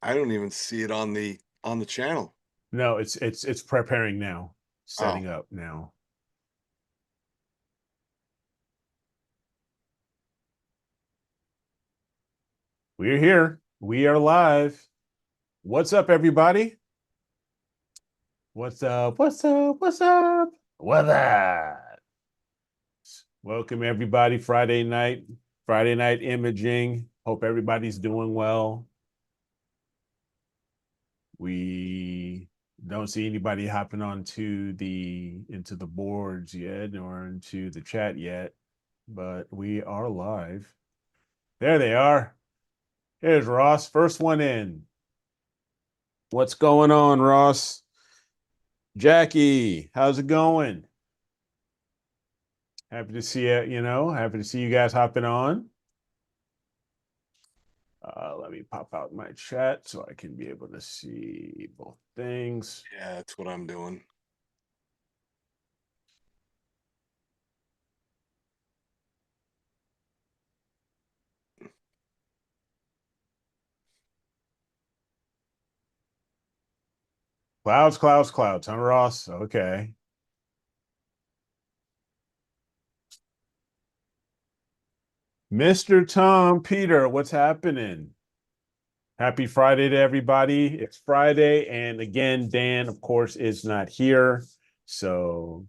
I don't even see it on the channel. No, it's preparing now, Oh, setting up now. We're here. We are live. What's up, everybody? What's up? What's up? What's up? What up? Welcome, everybody. Friday night imaging. Hope everybody's doing well. We don't see anybody hopping onto into the boards yet or into the chat yet, but we are live. There they are. Here's Ross, first one in. What's going on, Ross? Jackie, how's it going? Happy to see you, happy to see you guys hopping on. Let me pop out my chat so I can be able to see both things. yeah, that's what I'm doing. Clouds, clouds, clouds, huh, Ross? Okay. Mr. Tom Peter, what's happening? Happy Friday to everybody. It's Friday. And again, Dan, of course, is not here. So,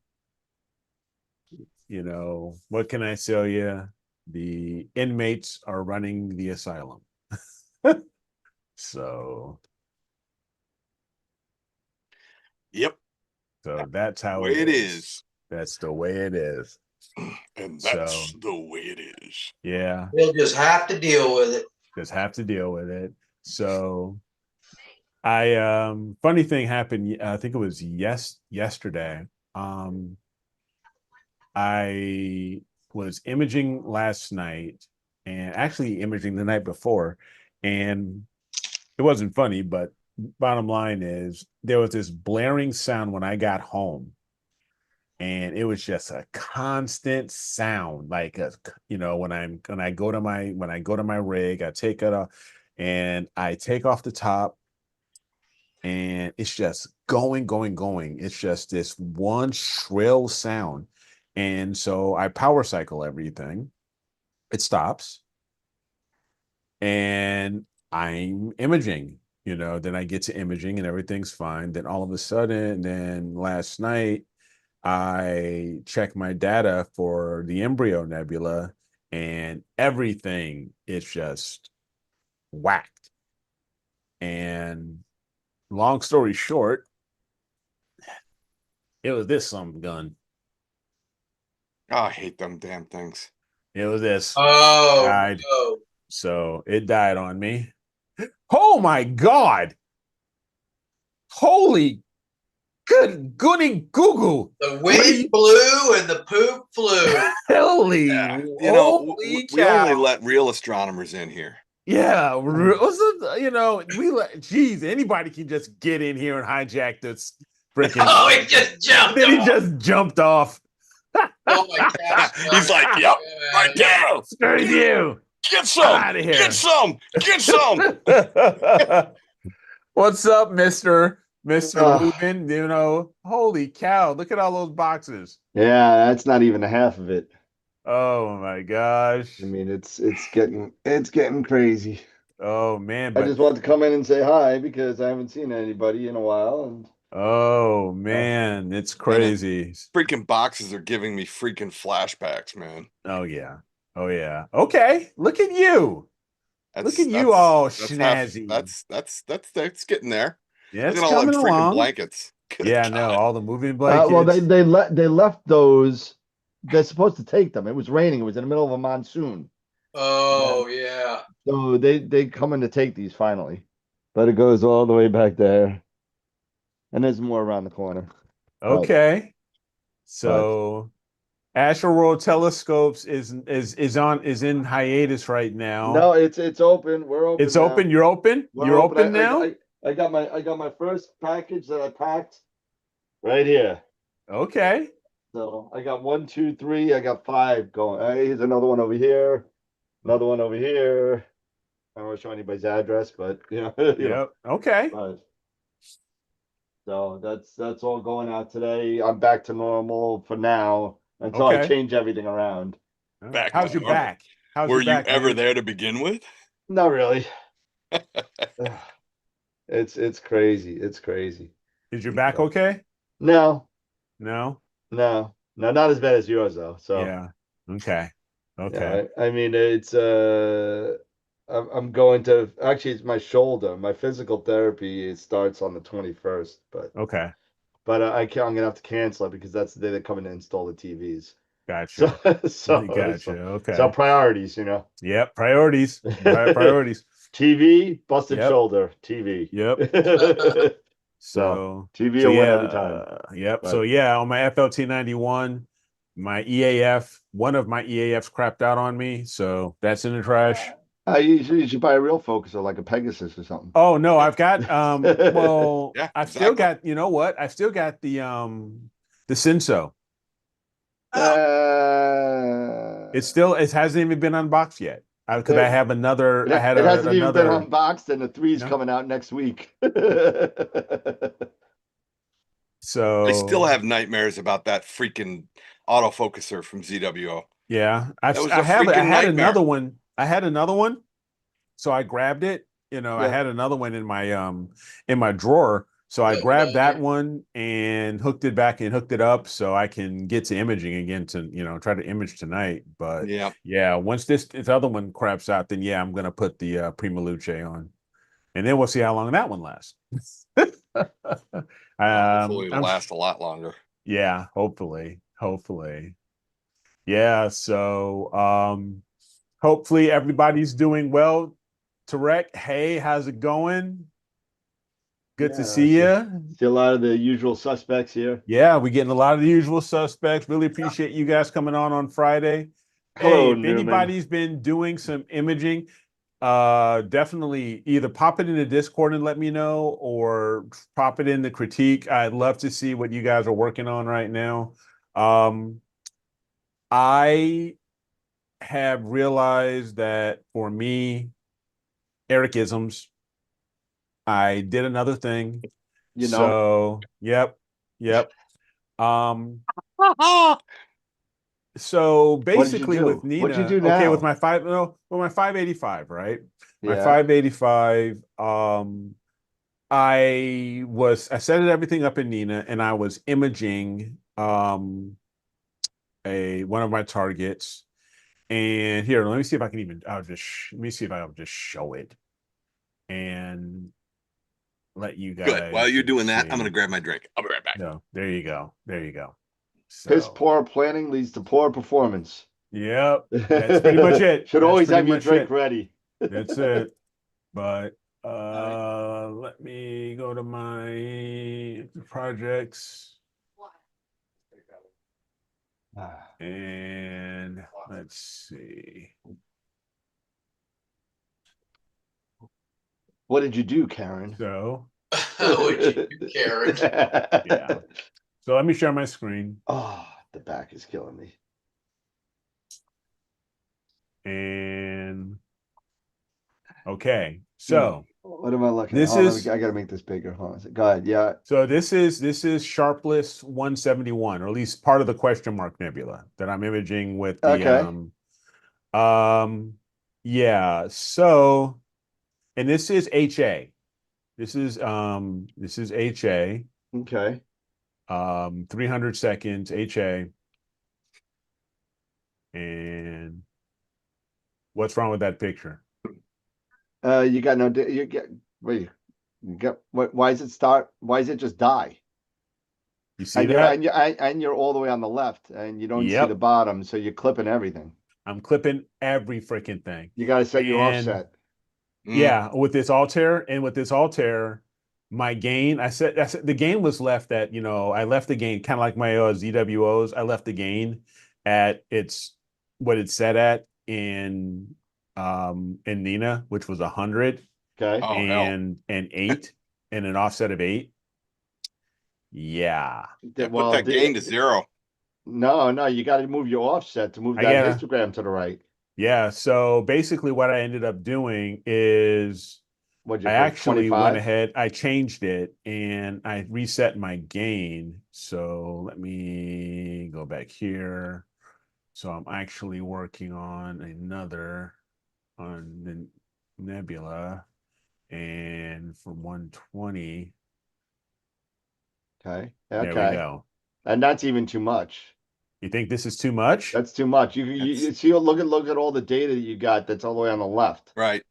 what can I tell you? The inmates are running the asylum. So, Yep, so that's how way it it is. is. That's the way it is. And So, that's the way it is. yeah, We'll just have to deal with it. just have to deal with it. So, funny thing happened. I think it was yesterday. I was imaging last night and actually imaging the night before, and it wasn't funny, but bottom line is there was this blaring sound when I got home, and it was just a constant sound, like when I go to my rig, I take it off, and I take off the top, and it's just going, going, going. It's just this one shrill sound. And so I power cycle everything. It stops. And I'm imaging, then I get to imaging and everything's fine. Then all of a sudden, then last night, I checked my data for the embryo nebula and everything is just whacked. And long story short, it was this some gun. Oh, I hate them damn things. It was this. Oh, Died. no. So it died on me. Oh my God. Holy good goody goo goo. The wind blew and the poop flew. Holy, Yeah, holy we only cow. let real astronomers in here. Yeah, geez, anybody can just get in here and hijack this freaking. Oh, it just jumped Then he off. just jumped off. Oh, my gosh. He's like, yep, right there. Screw you. Get some. Out of here. Get some. Get some. What's up, Mr. Lubin? Holy cow, look at all those boxes. Yeah, that's not even a half of it. Oh my gosh. I mean, it's getting crazy. Oh man, I but just want to come in and say hi because I haven't seen anybody in a while, and oh man, it's And then crazy. freaking boxes are giving me freaking flashbacks, man. Oh yeah. Oh yeah. Okay. Look at you. Look at you all snazzy. That's getting there. Yeah, Look it's at all them coming freaking along. blankets. Good Yeah, no, God. all the moving well, blankets. they left those. They're supposed to take them. It was raining. It was in the middle of a monsoon, Oh, yeah. so they come in to take these finally. But it goes all the way back there, and there's more around the corner. Okay. But So Astroworld Telescopes is in hiatus right now. no, it's open. We're open It's now. open. You're open. We're You're open. open now. I got my first package that I packed right here. Okay. So I got 1, 2, 3. I got 5 going. Here's another one over here. Another one over here. I don't want to show anybody's address, but you know, you know, Yep. Okay. but so that's all going out today. I'm back to normal for now until I Okay. change everything around. Back How's to your normal. back? How's Were your you back, ever man? there to begin with? Not really. It's crazy. It's crazy. Is your back So, okay? no, No. no, not as bad as yours though. So Yeah. Okay. Okay. yeah, I mean it's I'm going to actually it's my shoulder. My physical therapy it starts on the 21st, Okay. but I can't. I'm gonna have to cancel it because that's the day they're coming to install the TVs. So Gotcha. so Gotcha. so Okay. priorities, you know. Yep. Priorities. Priorities. TV, busted Yep. shoulder, TV. Yep. So So TV so will win yeah. every time. Yep. So But yeah, on my FLT 91, my EAF, one of my EAFs crapped out on me, so that's in the trash. you should buy a real focuser like a Pegasus or something. Oh no, I've got well, Yeah, I've still exactly. got, you know what? I've still got the Senso. It hasn't even been unboxed yet. Because I have another I had it hasn't even been another, unboxed, and the three's you know. coming out next week. I still So have nightmares about that freaking autofocuser from ZWO. yeah, That was a freaking nightmare. I had another one. So I grabbed it. I Yeah. had another one in my drawer. So I grabbed that Nightmare. one and hooked it back and hooked it up so I can get to imaging again to, try to image tonight. But Yeah. yeah, once this other one craps out, then yeah, I'm gonna put the Prima Luce on. And then we'll see how long that one lasts. Hopefully it'll I'm last a lot longer. Yeah, hopefully. Yeah, so hopefully everybody's doing well. Tarek, hey, how's it going? Good to see you. See a lot of the usual suspects here. Yeah, we're getting a lot of the usual suspects. Really appreciate you guys coming on Friday. Hey, Hello, if Newman. anybody's been doing some imaging, definitely either pop it in the Discord and let me know, or pop it in the critique. I'd love to see what you guys are working on right now. I have realized that for me, Eric-isms, I did another thing. You know, So, yep. Um, so what did you basically with do? What'd you Nina, do okay, with now? my 585, right? My Yeah. 585, I set everything up in Nina and I was imaging one of my targets. And here, let me see if I can even let me see if I'll just show it and let you Good. While guys you're doing that, I'm see. gonna grab my drink. I'll be right back. No, there you go. Piss So, poor planning leads to poor performance. yep, that's pretty much it. Should That's always pretty have your much drink it. ready. That's it. But let me go to my projects and let's see. What did you do, Karen? So, Would you, Karen? yeah. So let me share my screen. Oh, the back is killing me. And okay, so What am I looking at? this Hold on, is I gotta make this bigger. Hold on. Go ahead. Yeah. so this is Sharpless 171, or at least part of the question mark nebula that I'm imaging with the Okay. yeah. So, and this is HA. This is HA. Okay. 300 seconds HA. And what's wrong with that picture? You got no. You get. Wait. You got. What? Why does it start? Why does it just die? You see And that? you're all the way on the left, and you don't see the Yep. bottom, so you're clipping everything. I'm clipping every freaking thing. You got to set your And offset. yeah, with this Altair, my gain, I said the gain was left at, I left the gain kind of like my ZWOs. I left the gain at what it's set at in Nina, which was 100 Okay. Oh hell. and 8 and an offset of 8. Yeah. Yeah, put that gain to 0. No, you got to move your offset to move I that gotta histogram to the right. Yeah. So basically, what I ended up doing is What'd you I pick? actually went 25? ahead, I changed it and I reset my gain. So let me go back here. So I'm actually working on the nebula, and for 120, Okay. there we Okay. go. And that's even too much. You think this is too much? That's too much. You see, look at all the data that you got that's all the way on the left. Right.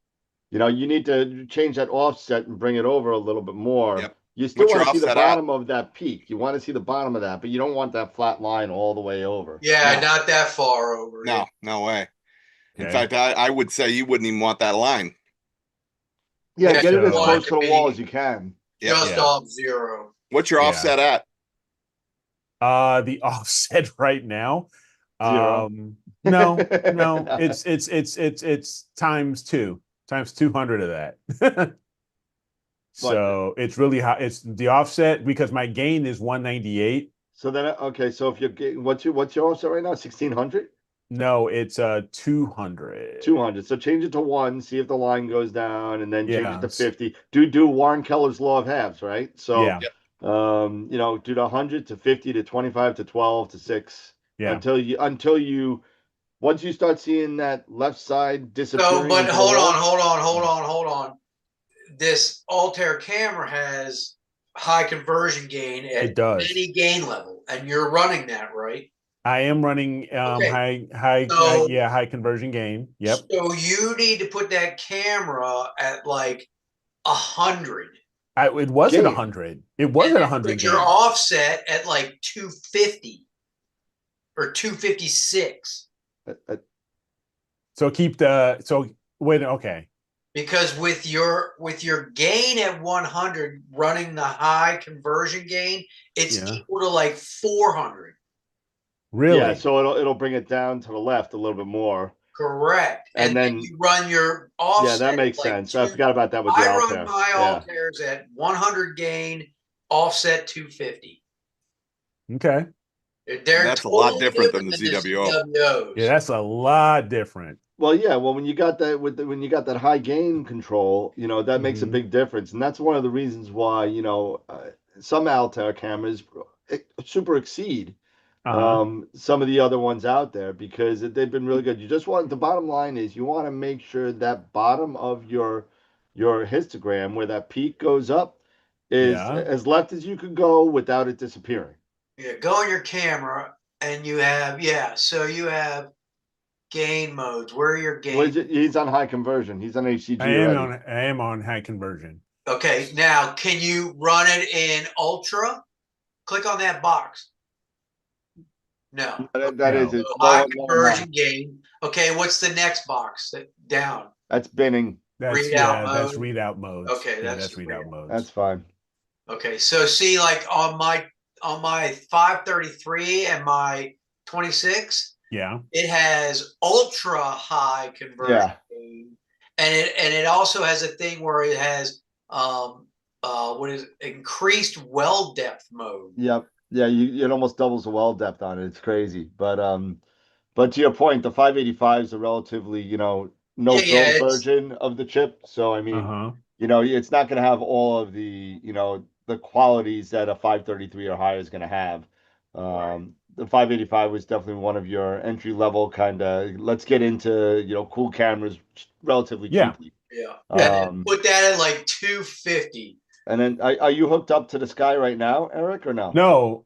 You know, you need to change that offset and bring it over a little bit more. Yep. You still What's your want to see the offset at? bottom of that peak. You want to see the bottom of that, but you don't want that flat line all the way over. Yeah, No. not that far over. No, no way. In Okay. fact, I would say you wouldn't even want that line. Yeah, Yeah, get it you as want close it to to the wall be as you can. Yep. just Yeah. off zero. What's your Yeah. offset at? The offset right now. Zero. No, it's times 200 of that. So it's really high. It's the offset because my gain is 198. So then, okay, so if you're getting, what's your offset right now? 1600? No, it's 200. 200. So change it to 1, see if the line goes down, and then change it Yeah. to 50. Do Warren Keller's law of halves, right? So, Yeah. you know, do the 100 to 50 to 25 to 12 to 6 Yeah. until you once you start seeing that left side So, disappearing but into the hold wall. on. This Altair camera has high conversion gain It at does. any gain level, and you're running that, right? I am running Okay. high So, high conversion gain. Yep. so you need to put that camera at like 100. It was at Gain. 100. It was And at then 100 put your gain. offset at like 250 or 256. So wait, okay. Because with your gain at 100 running the high conversion gain, it's Yeah. equal to like 400. Really? Yeah, so it'll bring it down to the left a little bit more. Correct. And And then then you run your yeah, offset that makes like sense. I forgot about that with the I run Altair. my Yeah. Altairs at 100 gain, offset 250. Okay. They're That's a lot totally different than different the than the ZWO. ZWOs. Yeah, that's a lot different. Well, yeah. Well, when you got that when you got that high gain control, you know that makes a Mhm. big difference, and that's one of the reasons why some Altair cameras super exceed Uh-huh. some of the other ones out there because they've been really good. You just want the bottom line is you want to make sure that bottom of your histogram where that peak goes up is Yeah. as left as you could go without it disappearing. Yeah, go on your camera and you have so you have gain modes. Where are your gain? He's on high conversion. He's on HCG I already. am on high conversion. Okay, now can you run it in ultra? Click on that box. No. That is No. it. High Low conversion gain. Okay, what's the next box? Down. That's binning. That's Readout that's mode. readout modes. Okay, Yeah, that's that's the readout readout. modes. That's fine. Okay, so see, like on my 533 and my 26, Yeah. it has ultra high conversion Yeah. gain, and it also has a thing where it has what is increased well depth mode. Yep. Yeah, it almost doubles the well depth on it. It's crazy. But to your point, the 585 is a relatively, no Yeah, frills it's version of the chip. So I mean, Uh-huh. it's not going to have all of the qualities that a 533 or higher is going to have. right. The 585 was definitely one of your entry level kind of let's get into, cool cameras relatively Yeah. cheaply. Yeah, Yeah. and then put that at like 250. And then are you hooked up to the sky right now, Eric, or no? No.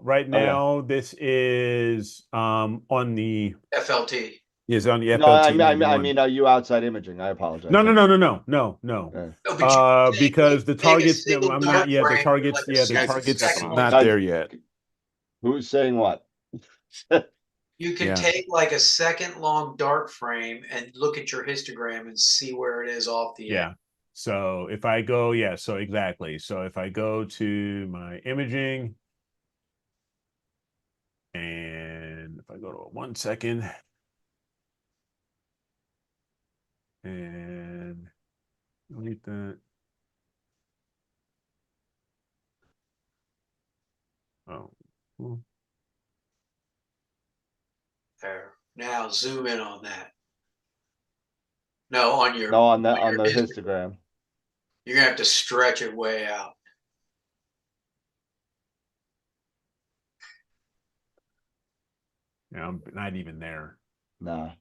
Right Okay. now, this is on the FLT. No, FLT I 91. mean, are you outside imaging? I apologize. No. Okay. No. No, but you can Because the take a targets, single I'm not dark yet. The frame, targets, like a yeah, the Guys are targets stepping on not Guys, there yet. who's saying what? you can Yeah. take like a second long dark frame and look at your histogram and see where it is off the edge. Yeah. So if I go, so exactly. So if I go to my imaging and if I go to 1 second and delete that. Oh. There. Now zoom in on that. No, on your No, on that on on your the histogram. histogram. You're gonna have to stretch it way out. Yeah, I'm not even there. No,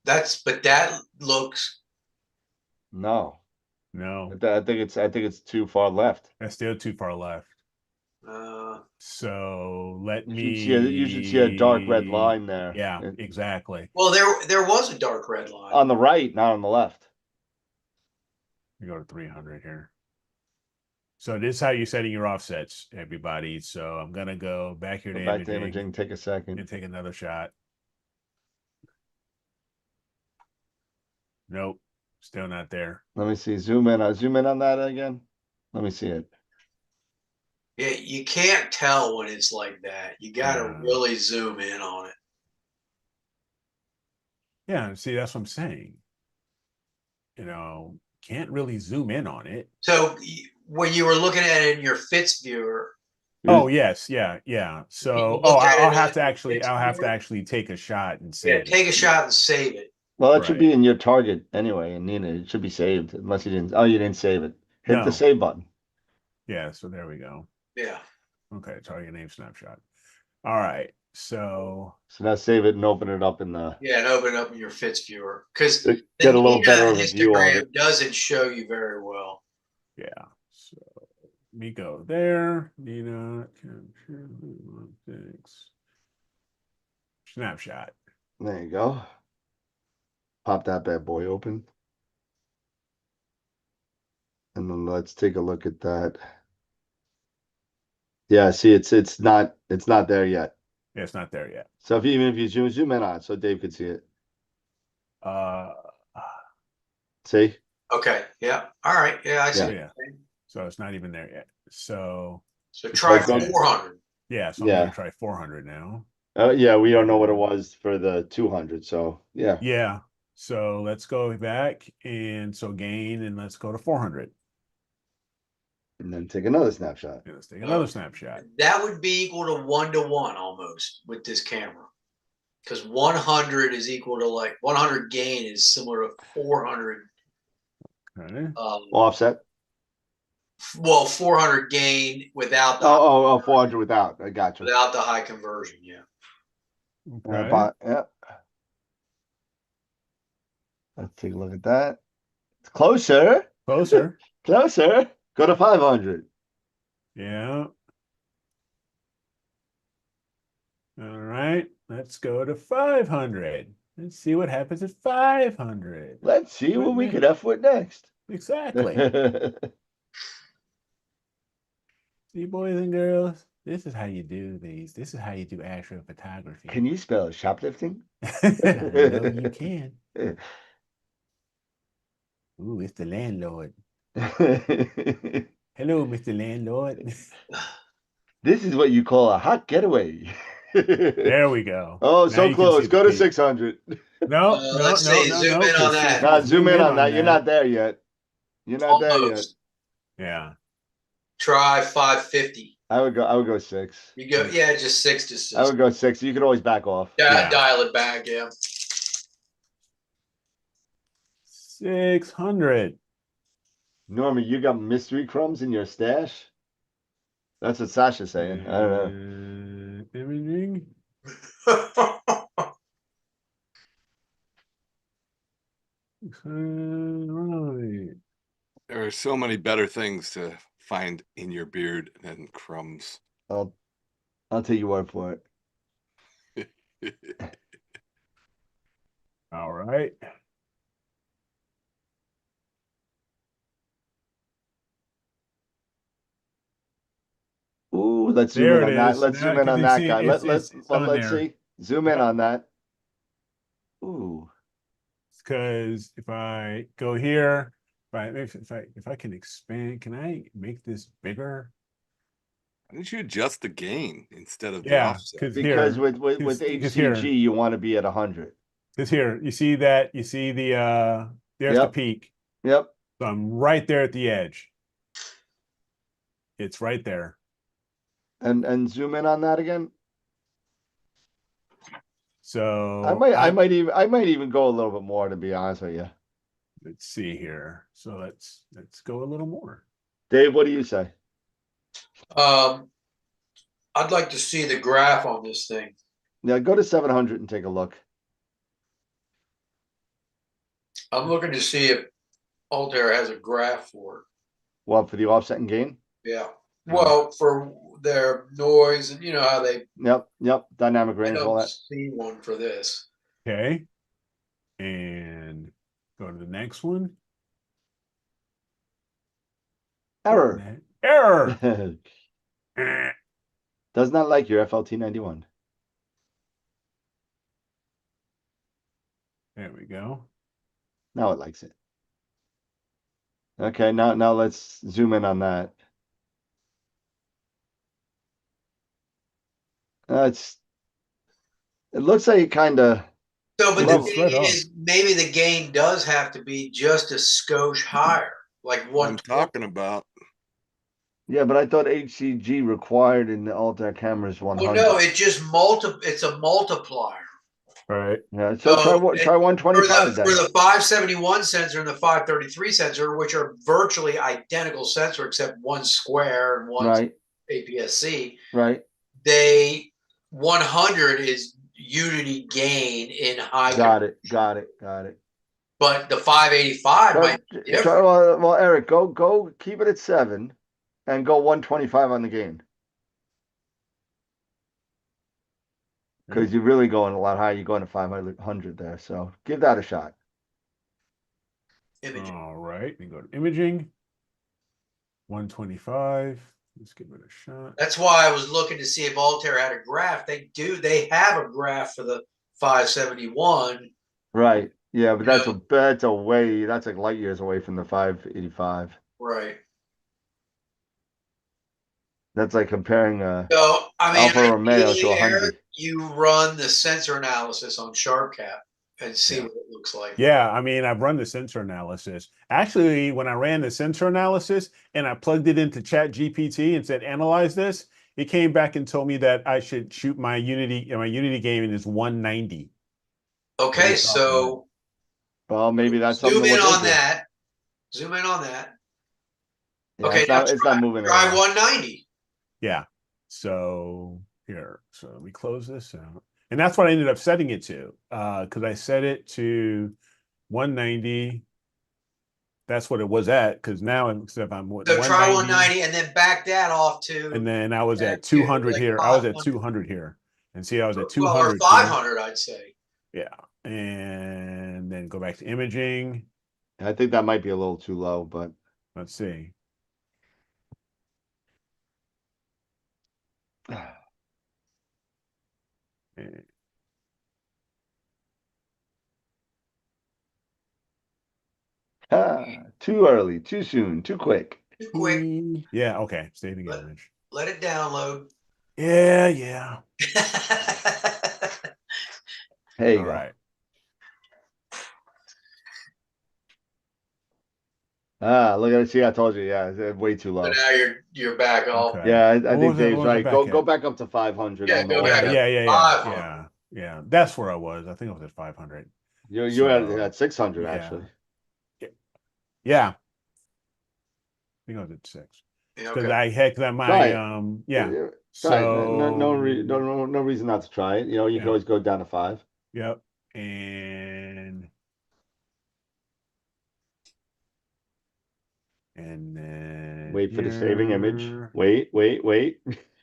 But that looks no. No, I think it's too far left. that's still too far left. So let You should see a dark red me. line there. Yeah, exactly. well, there was a dark red line. On the right, not on the left. We go to 300 here. So this is how you're setting your offsets, everybody. So I'm gonna go back here Go to back to imaging imaging. Take a second. and take another shot. Nope, still not there. Let me see. Zoom in. Zoom in on that again. Let me see it. Yeah, you can't tell when it's like that. You got to Yeah. really zoom in on it. Yeah, see, that's what I'm saying. Can't really zoom in on it. So when you were looking at it in your Fitz viewer, Oh yes, yeah. So look at I'll it have to on your actually Fitz I'll have to viewer? actually take a shot and Yeah, save take it. a shot and save it. Well, that should be Right. in your target anyway, and Nina, it should be saved unless you didn't. Oh, you didn't save it. Hit No. the save button. Yeah, so there we go. Yeah. Okay, target name snapshot. All right. So now save it and open it up in the. Yeah, and open it up in your Fitz viewer because Get the a little Nina better of a view of histogram it. doesn't show you very well. yeah. So let me go there. Nina snapshot. There you go. Pop that bad boy open. And then let's take a look at that. Yeah, see, it's not there yet. Yeah, it's not there yet. So even if you zoom in on it, so Dave could see it. Uh See? Okay. Yeah. All right. Yeah, I see. yeah. So it's not even there yet. So Try So go- 400. yeah, so I'm Yeah. gonna try 400 now. Yeah, we don't know what it was for the 200. So yeah. Yeah. So let's go back and so gain and let's go to 400. And then take another snapshot. Yeah, let's take another snapshot. That would be equal to 1-to-1 almost with this camera. Because 100 is equal to 100 gain is similar to 400. Okay. Offset. Well, 400 gain without the 400 without. I got you. without the high conversion. Yeah. Okay. Yeah. Let's take a look at that. It's closer. Closer. Closer. Go to 500. Yeah. All right. Let's go to 500. Let's see what happens at 500. Let's see what we could F with next. Exactly. See, boys and girls, this is how you do these. This is how you do astrophotography. Can you spell shoplifting? I know you can. Ooh, it's the landlord. Hello, Mr. Landlord. This is what you call a hot getaway. There we go. Oh, Now so you can close. see Go the to peak. 600. No, let's see. Zoom in on that. Nah, zoom in on that. You're not there yet. You're not there yet. Almost. Yeah. Try 550. I would go 6. You go, yeah, just 6 to 6. I would go 6. You could always back off. Yeah. Dial it back, yeah. 600. Norman, you got mystery crumbs in your stash? That's what Sasha's saying. I don't know. Imaging. Right. There are so many better things to find in your beard than crumbs. I'll take your word for it. All right. Ooh, let's zoom There in it on that. is. Let's Now zoom in you on can that see guy. it's Let's on let's there. see. Zoom in on that. Ooh. Because if I go here, if I can expand, can I make this bigger? Why didn't you adjust the gain instead of the Yeah, offset? Because here, with because here. HCG, you want to be at 100. Because here, you see that, you see the there's the Yep. peak. Yep. So I'm right there at the edge. It's right there. And zoom in on that again. So I might even go a little bit more, to be honest with you. let's see here. So let's go a little more. Dave, what do you say? I'd like to see the graph on this thing. Yeah, go to 700 and take a look. I'm looking to see if Altair has a graph for it. Well, for the offset and gain. Yeah. Well, for their noise and you know how they. Yep. Dynamic I range, all don't that. see one for this. Okay. And go to the next one. Error. Error. Eh. Does not like your FLT 91. There we go. Now it likes it. Okay, now let's zoom in on that. It looks like it kind of. So, but Level. the Right gain on. is maybe the gain does have to be just a skosh higher, like What I'm 120. talking about. Yeah, but I thought HCG required in the Altair cameras 100. Well, no, it just it's a multiplier. All right. Yeah, so try 125 then. For the 571 sensor and the 533 sensor, which are virtually identical sensor except one square and one Right, APS-C, right. 100 is unity gain in high. Got it. But the 585 might be different. Well, Eric, go keep it at 7 and go 125 on the gain. Because you're really going a lot higher. You're going to 500 there. So give that a shot. Imaging. All right. We go to imaging. 125. Let's give it a shot. That's why I was looking to see if Altair had a graph. They do. They have a graph for the 571. Right. Yeah, but that's like light years away from the 585. Right. That's like comparing So I mean, Alfa Romeo to ideally, a Hyundai. Eric, you run the sensor analysis on SharpCap and see what it looks like. Yeah, I mean, I've run the sensor analysis. Actually, when I ran the sensor analysis and I plugged it into Chat GPT and said, analyze this, it came back and told me that I should shoot my Unity gain is 190. Okay, so well, maybe that's zoom something to in look on into. that. Zoom in on that. Yeah, Okay, it's not moving. Try 190. Yeah. So here, so we close this out. And that's what I ended up setting it to. Because I set it to 190. That's what it was at. Because now instead of I'm So try 190 and then back that off to. And then I was at 200 like here. I was at 200 here. And see, I was at 200. Well, or 500, I'd say. Yeah. And then go back to imaging. I think that might be a little too low, but let's see. Too early, too soon, too quick. Too quick. Yeah, okay. Saving image. Let it download. Yeah. There you All go. right. Look at it. See, I told you. Yeah, it's way too low. So now you're back off. Okay. Yeah, I think Dave's right. Go Go back up to 500. Yeah, on the go one. back up. Yeah. That's where I was. I think I was at 500. You're at 600 actually. Yeah. I think I was at 6. Because I had my So no reason not to try it. You know, you can always go down to 5. Yep. And then wait for the saving image. Wait.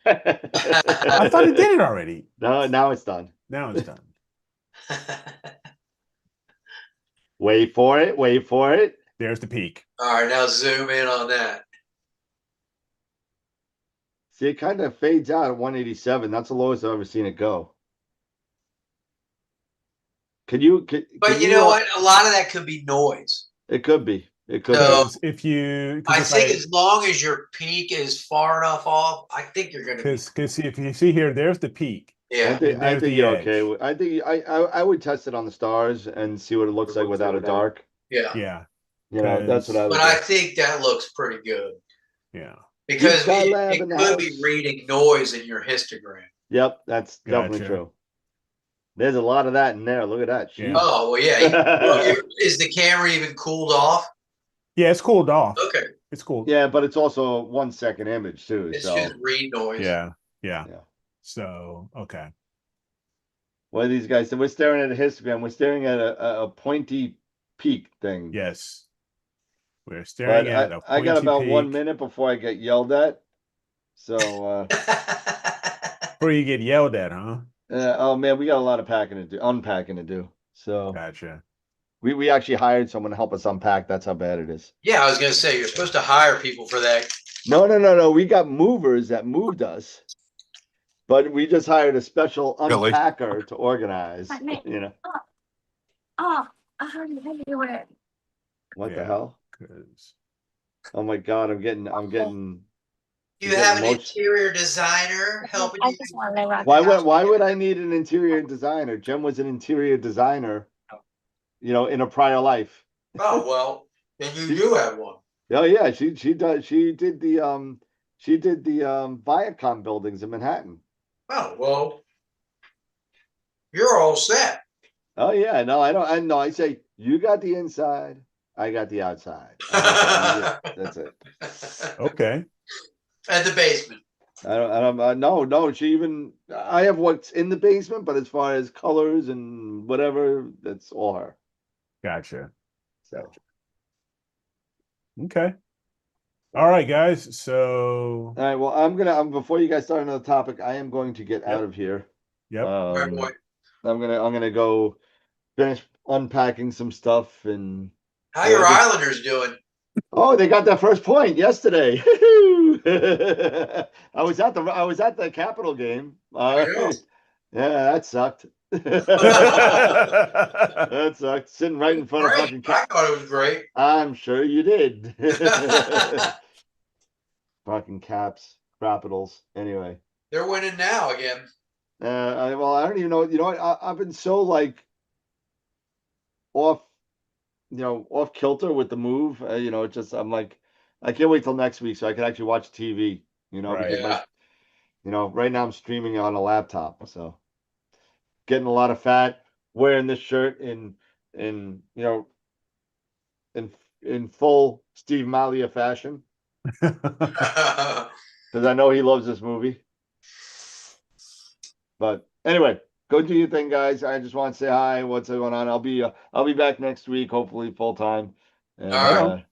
I thought it did it already. No, now it's done. Now it's done. Wait for it. There's the peak. All right, now zoom in on that. See, it kind of fades out at 187. That's the lowest I've ever seen it go. But you know what? A lot of that could be noise. It could be. It could be. I think as long as your peak is far enough off, I think you're going to. Because if you see here, there's the peak. Yeah, I think you're okay. I think I would test it on the stars and see what it looks like without a dark. Yeah. You know, that's what I would. But I think that looks pretty good. Yeah. Because it could be reading noise in your histogram. Yep, that's definitely true. There's a lot of that in there. Look at that. Yeah. Jeez. Oh well, yeah. Well, is the camera even cooled off? Yeah, it's cooled off. Okay, It's cool. Yeah, but it's also a 1 second image too. it's So just read noise. Yeah. Yeah. Yeah. So okay. what are these guys? We're staring at a histogram. We're staring at a pointy peak thing. Yes. We're But staring at a I got pointy about 1 peak. minute before I get yelled at. So Before you get yelled at, huh? oh man, we got a lot of unpacking to do. So Gotcha. we actually hired someone to help us unpack. That's how bad it is. Yeah, I was gonna say you're supposed to hire people for that. No. We got movers that moved us, but we just hired a special Really? unpacker to organize. You know Oh, I heard it everywhere. what the Yeah. hell? 'Cause- Oh my god, I'm getting. You Getting have an emotion- interior designer helping I you. just want to let Why would I need an interior designer? Jem was an interior designer, in a prior life. Oh well, then you do have one. Oh yeah, she did the Viacom buildings in Manhattan. Oh well, you're all set. Oh yeah, no, I don't. I know. I say you got the inside, I got the outside. That's it. Okay. At the basement. I don't. No. I have what's in the basement, but as far as colors and whatever, that's all her. Gotcha. So Okay. All right, guys. So all right. Well, I'm before you guys start another topic. I am going to get out of here. yep. Right, boy. I'm gonna go finish unpacking some stuff and. How your Islanders doing? Oh, they got that first point yesterday. I was at the Capital game. Yeah. Yeah, that sucked. That sucked. Sitting right in front of fucking. Great. I thought it was great. I'm sure you did. Fucking Caps, Capitals. Anyway, They're winning now again. I don't even know. You know what? I've been so like off, off kilter with the move. It's just I'm like, I can't wait till next week so I can actually watch TV. Right. Because right now I'm streaming on a laptop, so getting a lot of fat. Wearing this shirt in full Steve Malia fashion because I know he loves this movie. But anyway, go do your thing, guys. I just want to say hi. What's going on? I'll be back next week, hopefully full time, and All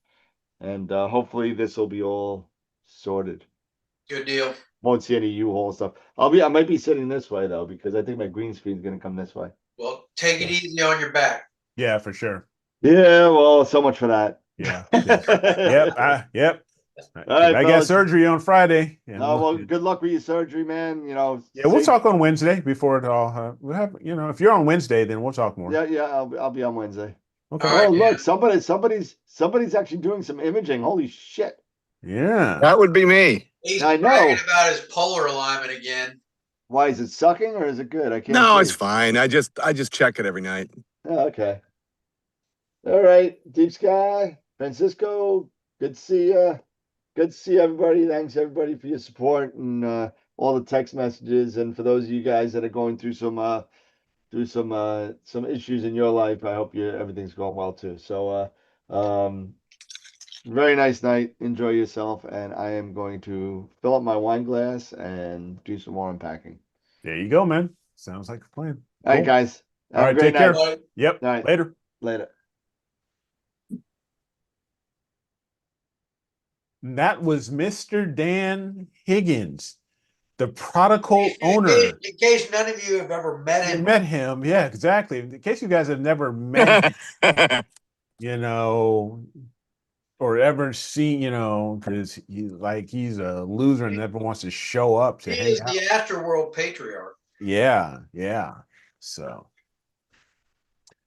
right. hopefully this will be all sorted. Good deal. Won't see any U-Haul stuff. I might be sitting this way though because I think my green screen is gonna come this way. Well, take it easy on your back. Yeah, for sure. Yeah, well, so much for that. Yeah. Yep. Yep. All right, I got fellas. surgery on Friday. And Well, good luck with your surgery, man. yeah, we'll talk on Wednesday before it all. We'll have, if you're on Wednesday, then we'll talk more. Yeah, I'll be on Wednesday. Okay. All right. Oh, look, somebody's actually doing some imaging. Holy shit! Yeah. That would be me. He's I know. bragging about his polar alignment again. Why is it sucking or is it good? I can't. No, see. it's fine. I just check it every night. Oh, okay. All right, Deep Sky, Francisco. Good to see you. Good to see everybody. Thanks everybody for your support and all the text messages. And for those of you guys that are going through some issues in your life, I hope everything's going well too. So very nice night. Enjoy yourself. And I am going to fill up my wine glass and do some more unpacking. There you go, man. Sounds like a plan. All right, Cool. guys. Have All a right, great take care. night. Yep. All right. Later. Later. And that was Mr. Dan Higgins, the prodigal owner. In case none of you have ever met You him, met him. Yeah, exactly. In case you guys have never met him, or ever seen, because he's a loser and never wants to show up to he hang is out. the Astroworld patriarch. Yeah. So,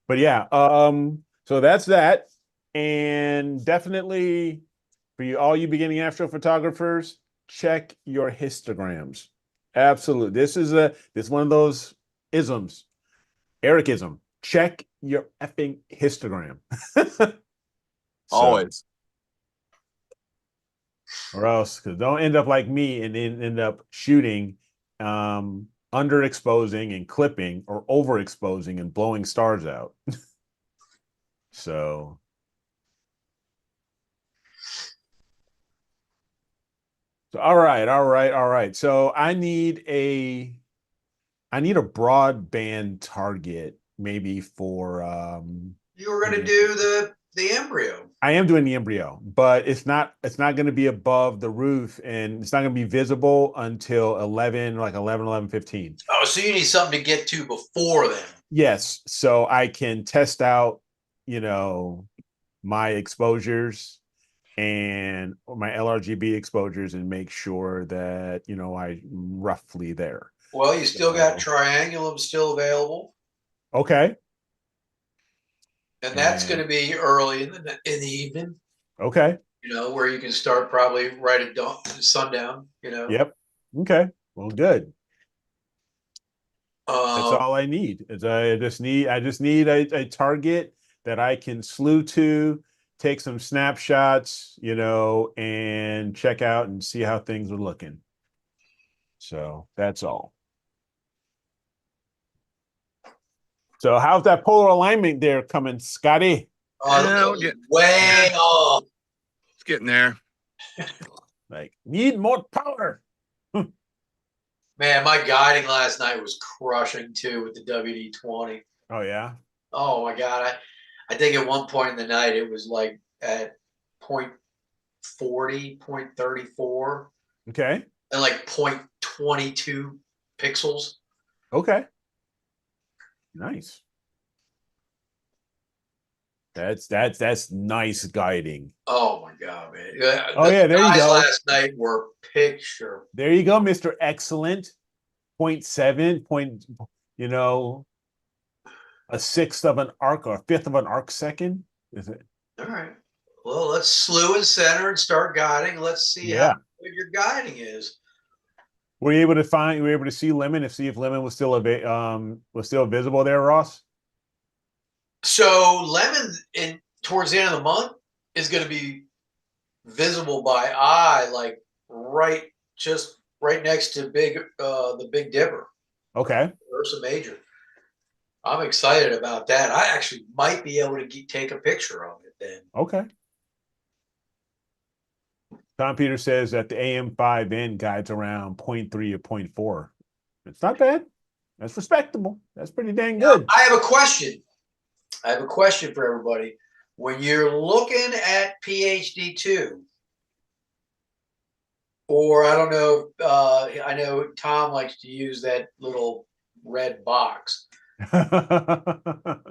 but yeah, so that's that. And definitely for all you beginning astrophotographers, check your histograms. Absolutely. This is one of those isms. Ericism. Check your effing histogram. Always. Or else, because don't end up like me and then end up shooting underexposing and clipping or overexposing and blowing stars out. So all right. So I need a broadband target maybe for You were going to do the embryo. I am doing the embryo, but it's not going to be above the roof, and it's not going to be visible until 11:15. Oh, so you need something to get to before then. Yes, so I can test out, my exposures and my LRGB exposures and make sure that, I roughly there. Well, you still got triangulum still available. Okay. And that's going to be early in the evening. Okay. Where you can start probably right at dawn, sundown. Yep. Okay. Well, good. That's all I need. I just need a target that I can slew to, take some snapshots, and check out and see how things are looking. So that's all. So how's that polar alignment there coming, Scotty? Oh, way off. It's getting there. Like, need more power. Man, my guiding last night was crushing too with the WD-20. Oh yeah. Oh my God. I think at one point in the night it was like at 0.40, 0.34. Okay. And like 0.22 pixels. Okay. Nice. That's nice guiding. Oh my God, man. Oh yeah, there you go. Last night were picture. There you go, Mr. Excellent. 0.7 point, a sixth of an arc or a fifth of an arc second. Is it? All right. Well, let's slew and center and start guiding. Let's see how good your guiding is. Were you able to see Lemon and see if Lemon was still visible there, Ross? So Lemon towards the end of the month is going to be visible by eye, like just right next to the Big Dipper. Okay. Ursa Major. I'm excited about that. I actually might be able to take a picture of it then. Okay. Tom Peter says that the AM5N guides around 0.3 or 0.4. It's not bad. That's respectable. That's pretty dang good. Now, I have a question. For everybody. When you're looking at PhD2, or I don't know, I know Tom likes to use that little red box. But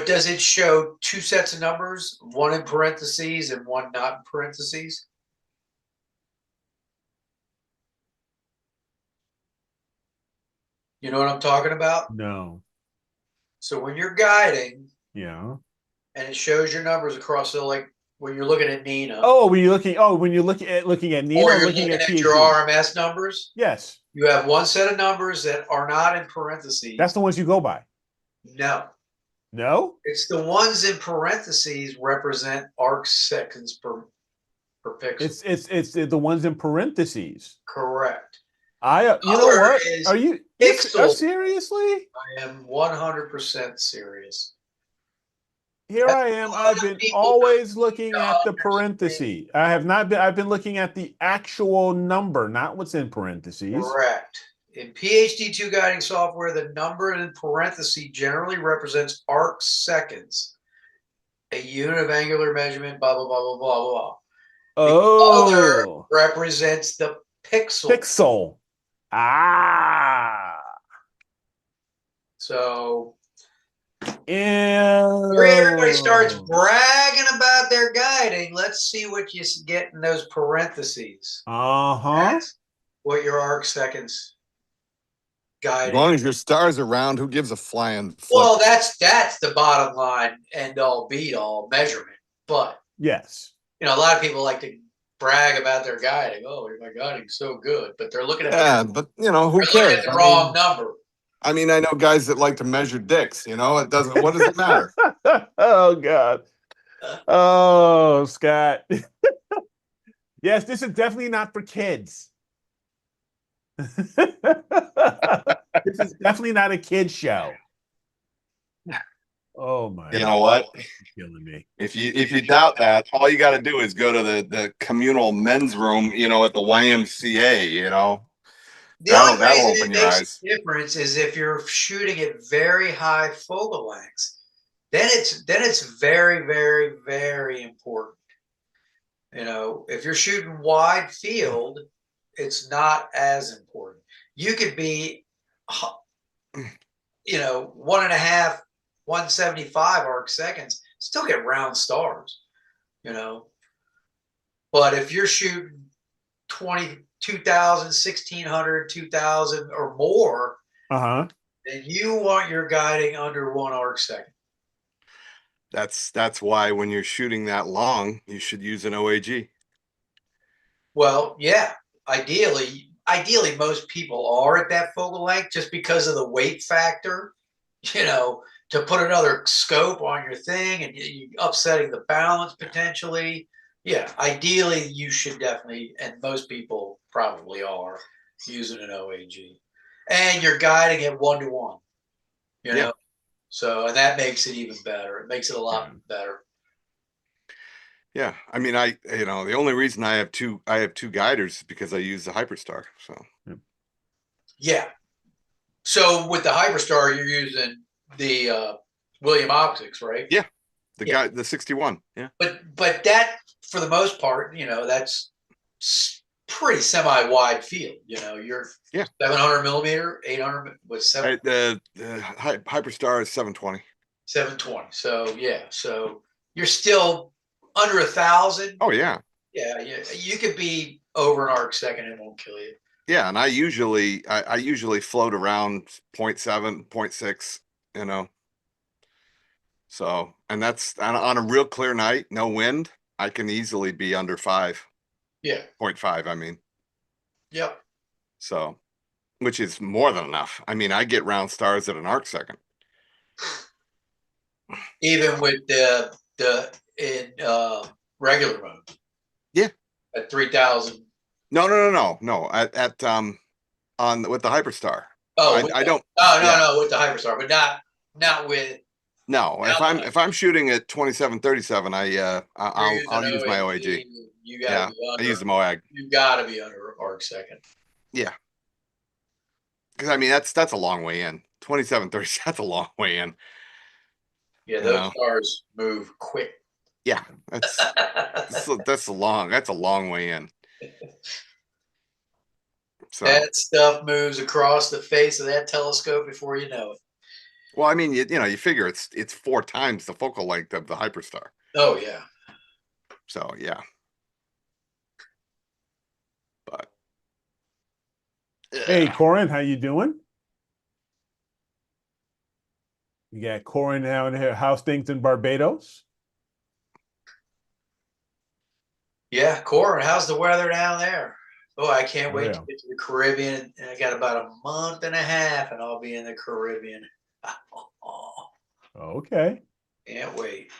does it show two sets of numbers, one in parentheses and one not in parentheses? You know what I'm talking about? No. So when you're guiding, Yeah. and it shows your numbers across, so like when you're looking at Nina. When you're looking at Nina, or you're looking at your RMS numbers. Yes. You have one set of numbers that are not in parentheses. That's the ones you go by. No. No? It's the ones in parentheses represent arc seconds per pixel. It's the ones in parentheses. Correct. You know what? Are you seriously? I am 100% serious. Here I am. I've been always looking at the parentheses. I've been looking at the actual number, not what's in parentheses. Correct. In PhD2 guiding software, the number in parentheses generally represents arc seconds, a unit of angular measurement, blah, blah, blah, blah, blah, blah. Oh. The other represents the pixel. Pixel. Ah. So everybody starts bragging about their guiding. Let's see what you get in those parentheses. That's what your arc seconds guiding. As long as your stars are round, who gives a flying flip? Well, that's the bottom line, end all, be all measurement. But yes, a lot of people like to brag about their guiding. Oh, my guiding's so good, but they're looking at but who cares? The wrong number. I mean, I know guys that like to measure dicks. It doesn't. What does it matter? Oh God. Oh, Scott. Yes, this is definitely not for kids. This is definitely not a kid show. Oh my! You know what? You're killing me. If you doubt that, all you got to do is go to the communal men's room, you know, at the YMCA. You know, The only that'll reason open it your makes eyes. a difference is if you're shooting at very high focal lengths, then it's very, very, very important. You know, if you're shooting wide field, it's not as important. You could be, you know, 1.5, 175 arc seconds, still get round stars, you know. But if you're shooting 20, 2000, 1600, 2000 or more, Uh-huh. then you want your guiding under 1 arc second. That's why when you're shooting that long, you should use an OAG. Well, yeah, ideally most people are at that focal length just because of the weight factor, you know, to put another scope on your thing and you upsetting the balance potentially. Yeah, ideally you should definitely, and most people probably are using an OAG. And you're guiding it 1-to-1, you know. Yeah. So, and that makes it even better. It makes it a lot better. Yeah, I mean, you know, the only reason I have two guiders is because I use the Hyperstar. So Yeah. So with the Hyperstar, you're using the William Optics, right? yeah, the 61. Yeah, But that, for the most part, you know, that's pretty semi-wide field. You know, you're 700 millimeter, 800 with the Hyperstar is 720. 720. So yeah, so you're still under 1,000. Oh yeah. Yeah, you could be over an arc second and it won't kill you. Yeah, and I usually float around 0.7, 0.6, you know. So, and that's on a real clear night, no wind, I can easily be under 5. Yeah. 0.5, I mean. Yep. So, which is more than enough. I mean, I get round stars at an arc second. Even with the in regular mode. Yeah. At 3,000. No. At on with the Hyperstar. Oh, I don't. No, with the Hyperstar, but not with. No, if I'm shooting at 27-37, I'll use my OAG. You gotta be I under. use the MOAG. You gotta be under arc second. Yeah, because I mean that's a long way in. 27-30. That's a long way in. Yeah, those stars move quick. Yeah, that's a long way in. So that stuff moves across the face of that telescope before you know it. Well, I mean, you know, you figure it's 4 times the focal length of the Hyperstar. Oh yeah. So yeah. But hey, Corin, how you doing? You got Corin down here. How's things in Barbados? Yeah, Corin, how's the weather down there? Oh, I can't wait to get to the Caribbean. And I got about a month and a half, and I'll be in the Caribbean. Okay. Can't wait.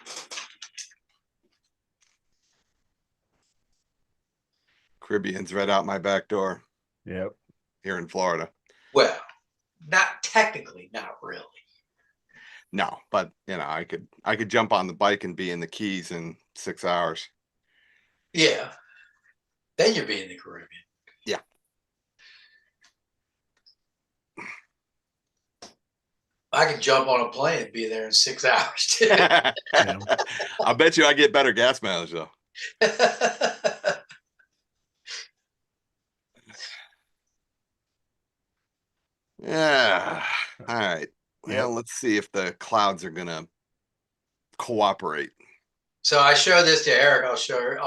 Caribbean's right out my back door. Yep. Here in Florida. Well, not technically, not really. No, but you know, I could jump on the bike and be in the Keys in 6 hours. Yeah. Then you'll be in the Caribbean. Yeah. I could jump on a plane and be there in 6 hours too. I'll bet you I get better gas mileage though. Yeah. All right. Well, let's see if the clouds are gonna cooperate. So I showed this to Eric. I'll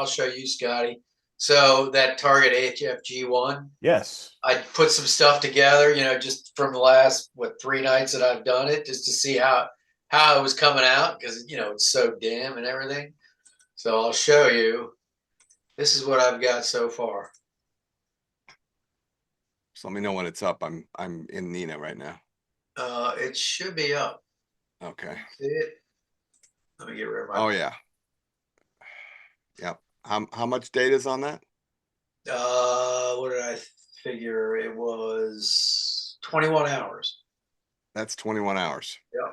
show you, Scotty. So that Target HFG1. Yes. I put some stuff together, you know, just from the last 3 nights that I've done it, just to see how it was coming out, because you know it's so dim and everything. So I'll show you. This is what I've got so far. So let me know when it's up. I'm in Nina right now. It should be up. Okay. See it? Let me get rid of my. Oh yeah. Yep. How much data is on that? What did I figure? It was 21 hours. That's 21 hours. Yeah.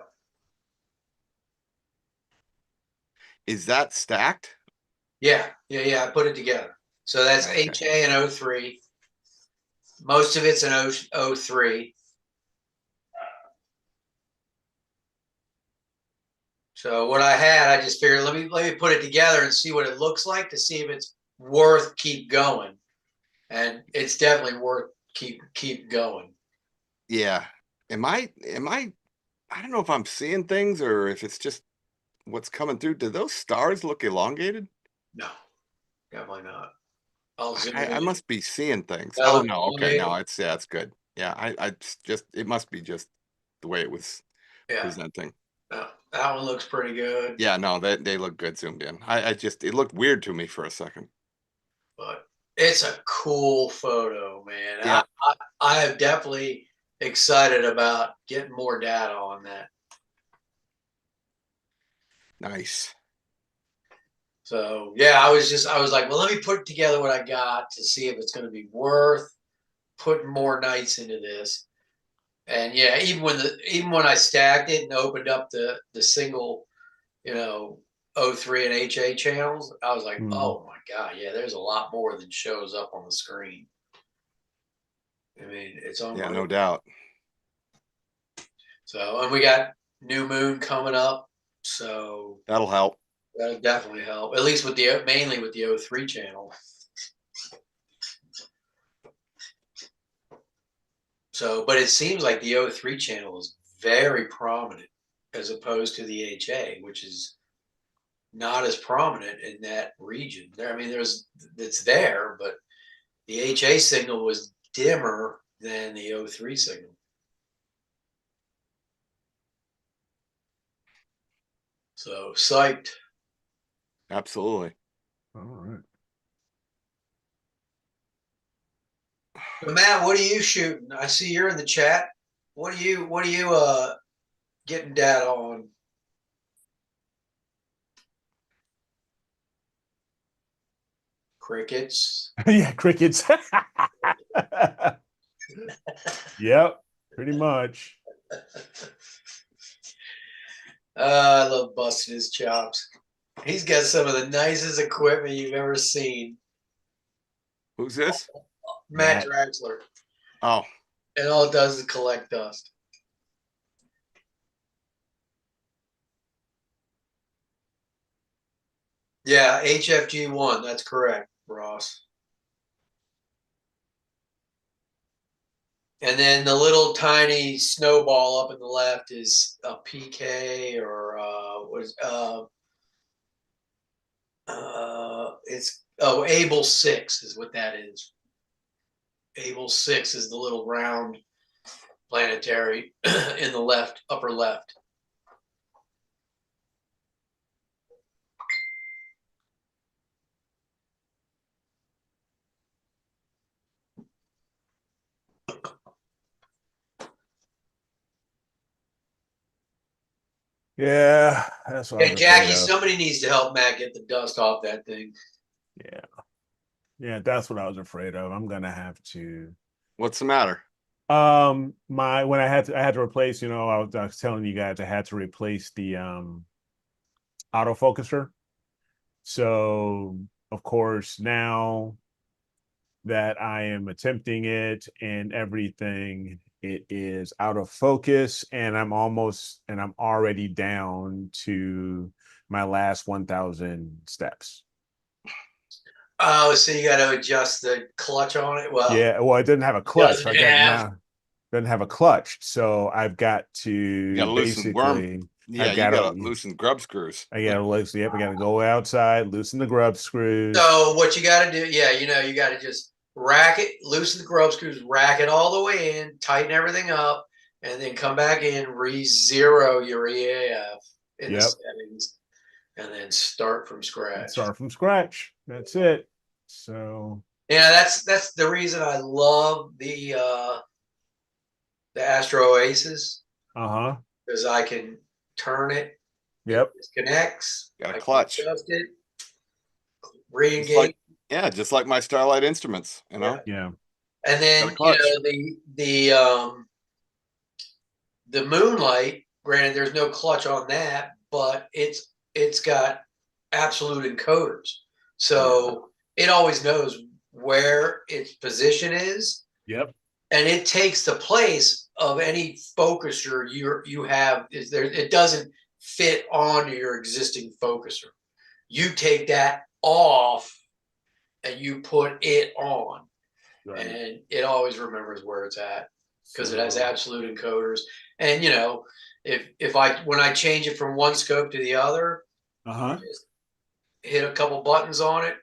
Is that stacked? Yeah. I put it together. So that's Okay. HA and O3. Most of it's an O3. So what I had, I just figured let me put it together and see what it looks like to see if it's worth keep going. And it's definitely worth keep going. Yeah. Am I I don't know if I'm seeing things or if it's just what's coming through. Do those stars look elongated? No, definitely not. I'll zoom I in. must be seeing things. That Oh look no, okay, no, elongated? it's yeah, it's good. Yeah, I just it must be just the way it was Yeah, presenting. no, that one looks pretty good. Yeah, no, they look good zoomed in. I just it looked weird to me for a second. But it's a cool photo, man. Yeah, I am definitely excited about getting more data on that. nice. So yeah, I was like, well, let me put together what I got to see if it's going to be worth putting more nights into this. And yeah, even when I stacked it and opened up the single, you know, O3 and HA channels, I was like, Mhm. oh my God, yeah, there's a lot more than shows up on the screen. I mean, it's Yeah, unreal. no doubt. So, and we got new moon coming up, so That'll help. that'll definitely help. At least with the mainly with the O3 channel. So, but it seems like the O3 channel is very prominent as opposed to the HA, which is not as prominent in that region. There, I mean, it's there, but the HA signal was dimmer than the O3 signal. So psyched. Absolutely. All right. So Matt, what are you shooting? I see you're in the chat. What are you getting data on? Crickets. Yeah, crickets. Yep, pretty much. I love busting his chops. He's got some of the nicest equipment you've ever seen. Who's this? Matt Matt. Draxler. Oh, And all it does is collect dust. Yeah, HFG1. That's correct, Ross. And then the little tiny snowball up in the left is a PK or it's Able 6 is what that is. Able 6 is the little round planetary in the left, upper left. Yeah, that's what I Yeah, was afraid Jackie, of. somebody needs to help Matt get the dust off that thing. Yeah. Yeah, that's what I was afraid of. I'm gonna have to what's the matter? my when I had to replace, I was telling you guys I had to replace the autofocuser. So of course now that I am attempting it and everything, it is out of focus and I'm already down to my last 1,000 steps. Oh, so you got to adjust the clutch on it. Well, Yeah, well, it didn't have a clutch. doesn't have. Doesn't have a clutch. So I've got You to gotta loosen worm. basically Yeah, I've you got gotta to loosen grub screws. I gotta loosen, yep, I gotta go outside, loosen the grub screws. So what you got to do, yeah, you got to just rack it, loosen the grub screws, rack it all the way in, tighten everything up, and then come back in, re-zero your EAF in the Yep. settings, and then start from scratch. Start from scratch. That's it. So Yeah, that's the reason I love the Astro Aces uh-huh. because I can turn it, Yep. it disconnects, Got a I can clutch. adjust it, Just re-engage. like just like my Starlight Instruments, Yeah. Yeah. And then Got a clutch. the The Moonlight, granted, there's no clutch on that, but it's got absolute encoders, so it always knows where its position is, Yep. and it takes the place of any focuser you have. Is there? It doesn't fit onto your existing focuser. You take that off and you put it on, Right. and it always remembers where it's at because it has So- absolute encoders. And if when I change it from one scope to the other, Uh-huh. just hit a couple buttons on it,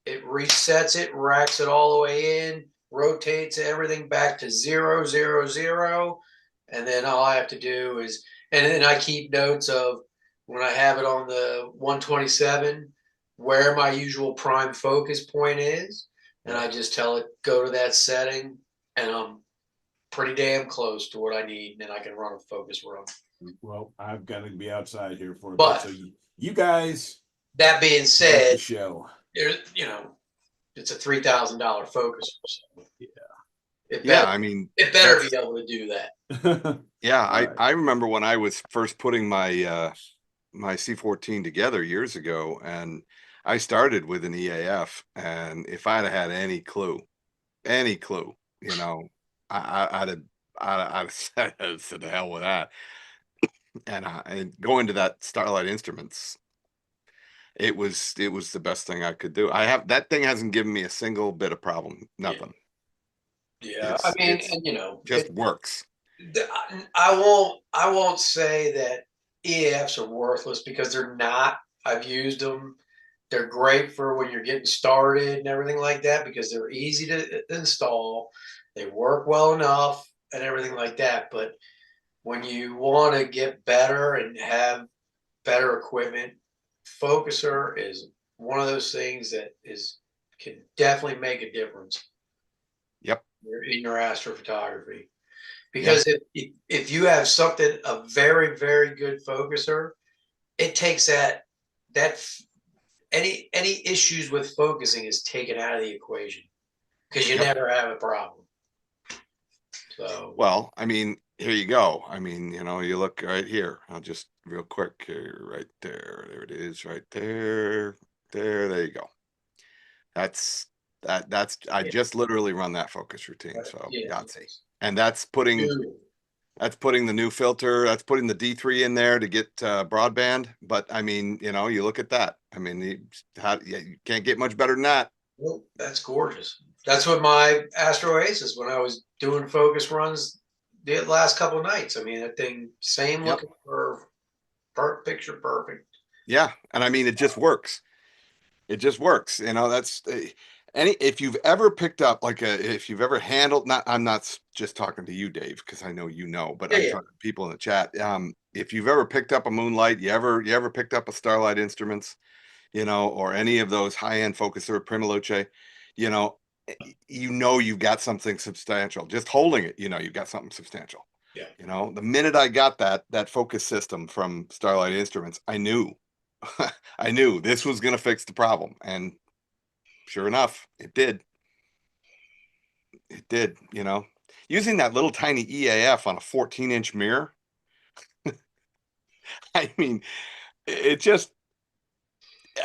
it resets it, racks it all the way in, rotates everything back to 0, 0, 0, and then all I have to do is, and then I keep notes of when I have it on the 127 where my usual prime focus point is, and I just tell it go to that setting, and I'm pretty damn close to what I need, and then I can run a focus run. Well, I've got to be outside here for a But- bit. So you guys That being get the said, show. there's it's a $3,000 focuser. So Yeah. it Yeah, better, I mean, it better that's- be able to do that. yeah, Right. I remember when I was first putting my my C14 together years ago, and I started with an EAF, and if I'd have had any clue, I'd have said the hell with that. And going to that Starlight Instruments, it was the best thing I could do. That thing hasn't given me a single bit of problem, nothing. Yeah, It's- I mean, it's and Just works. I won't say that EAFs are worthless because they're not. I've used them. They're great for when you're getting started and everything like that because they're easy to install. They work well enough and everything like that. But when you want to get better and have better equipment, focuser is one of those things that can definitely make a difference. Yep. In your astrophotography. Because if you have something, a very, very good focuser, it takes that any issues with focusing is taken out of the equation because you Yep. never have a problem. So Well, I mean, here you go. I mean, you look right here. I'll just real quick here, right there. There it is, right there. There you go. That's I just literally run that focus routine. So Yahtzee. And that's putting the new filter, that's putting the D3 in there to get broadband. But I mean, you look at that. I mean, you can't get much better than that. well, that's gorgeous. That's what my Astro Aces when I was doing focus runs the last couple of nights. I mean, that thing, same Yep. looking for picture perfect. Yeah, and I mean, it just works. It just works. That's if you've ever picked up if you've ever handled, not, I'm not just talking to you, Dave, because I know but I'm Yeah. talking to people in the chat. If you've ever picked up a Moonlight, you ever picked up a Starlight Instruments, or any of those high-end focuser, Primaloche, you've got something substantial. Just holding it, you've got something substantial. Yeah. The minute I got that focus system from Starlight Instruments, I knew I knew this was going to fix the problem. And sure enough, it did. It did, using that little tiny EAF on a 14-inch mirror. I mean, it just,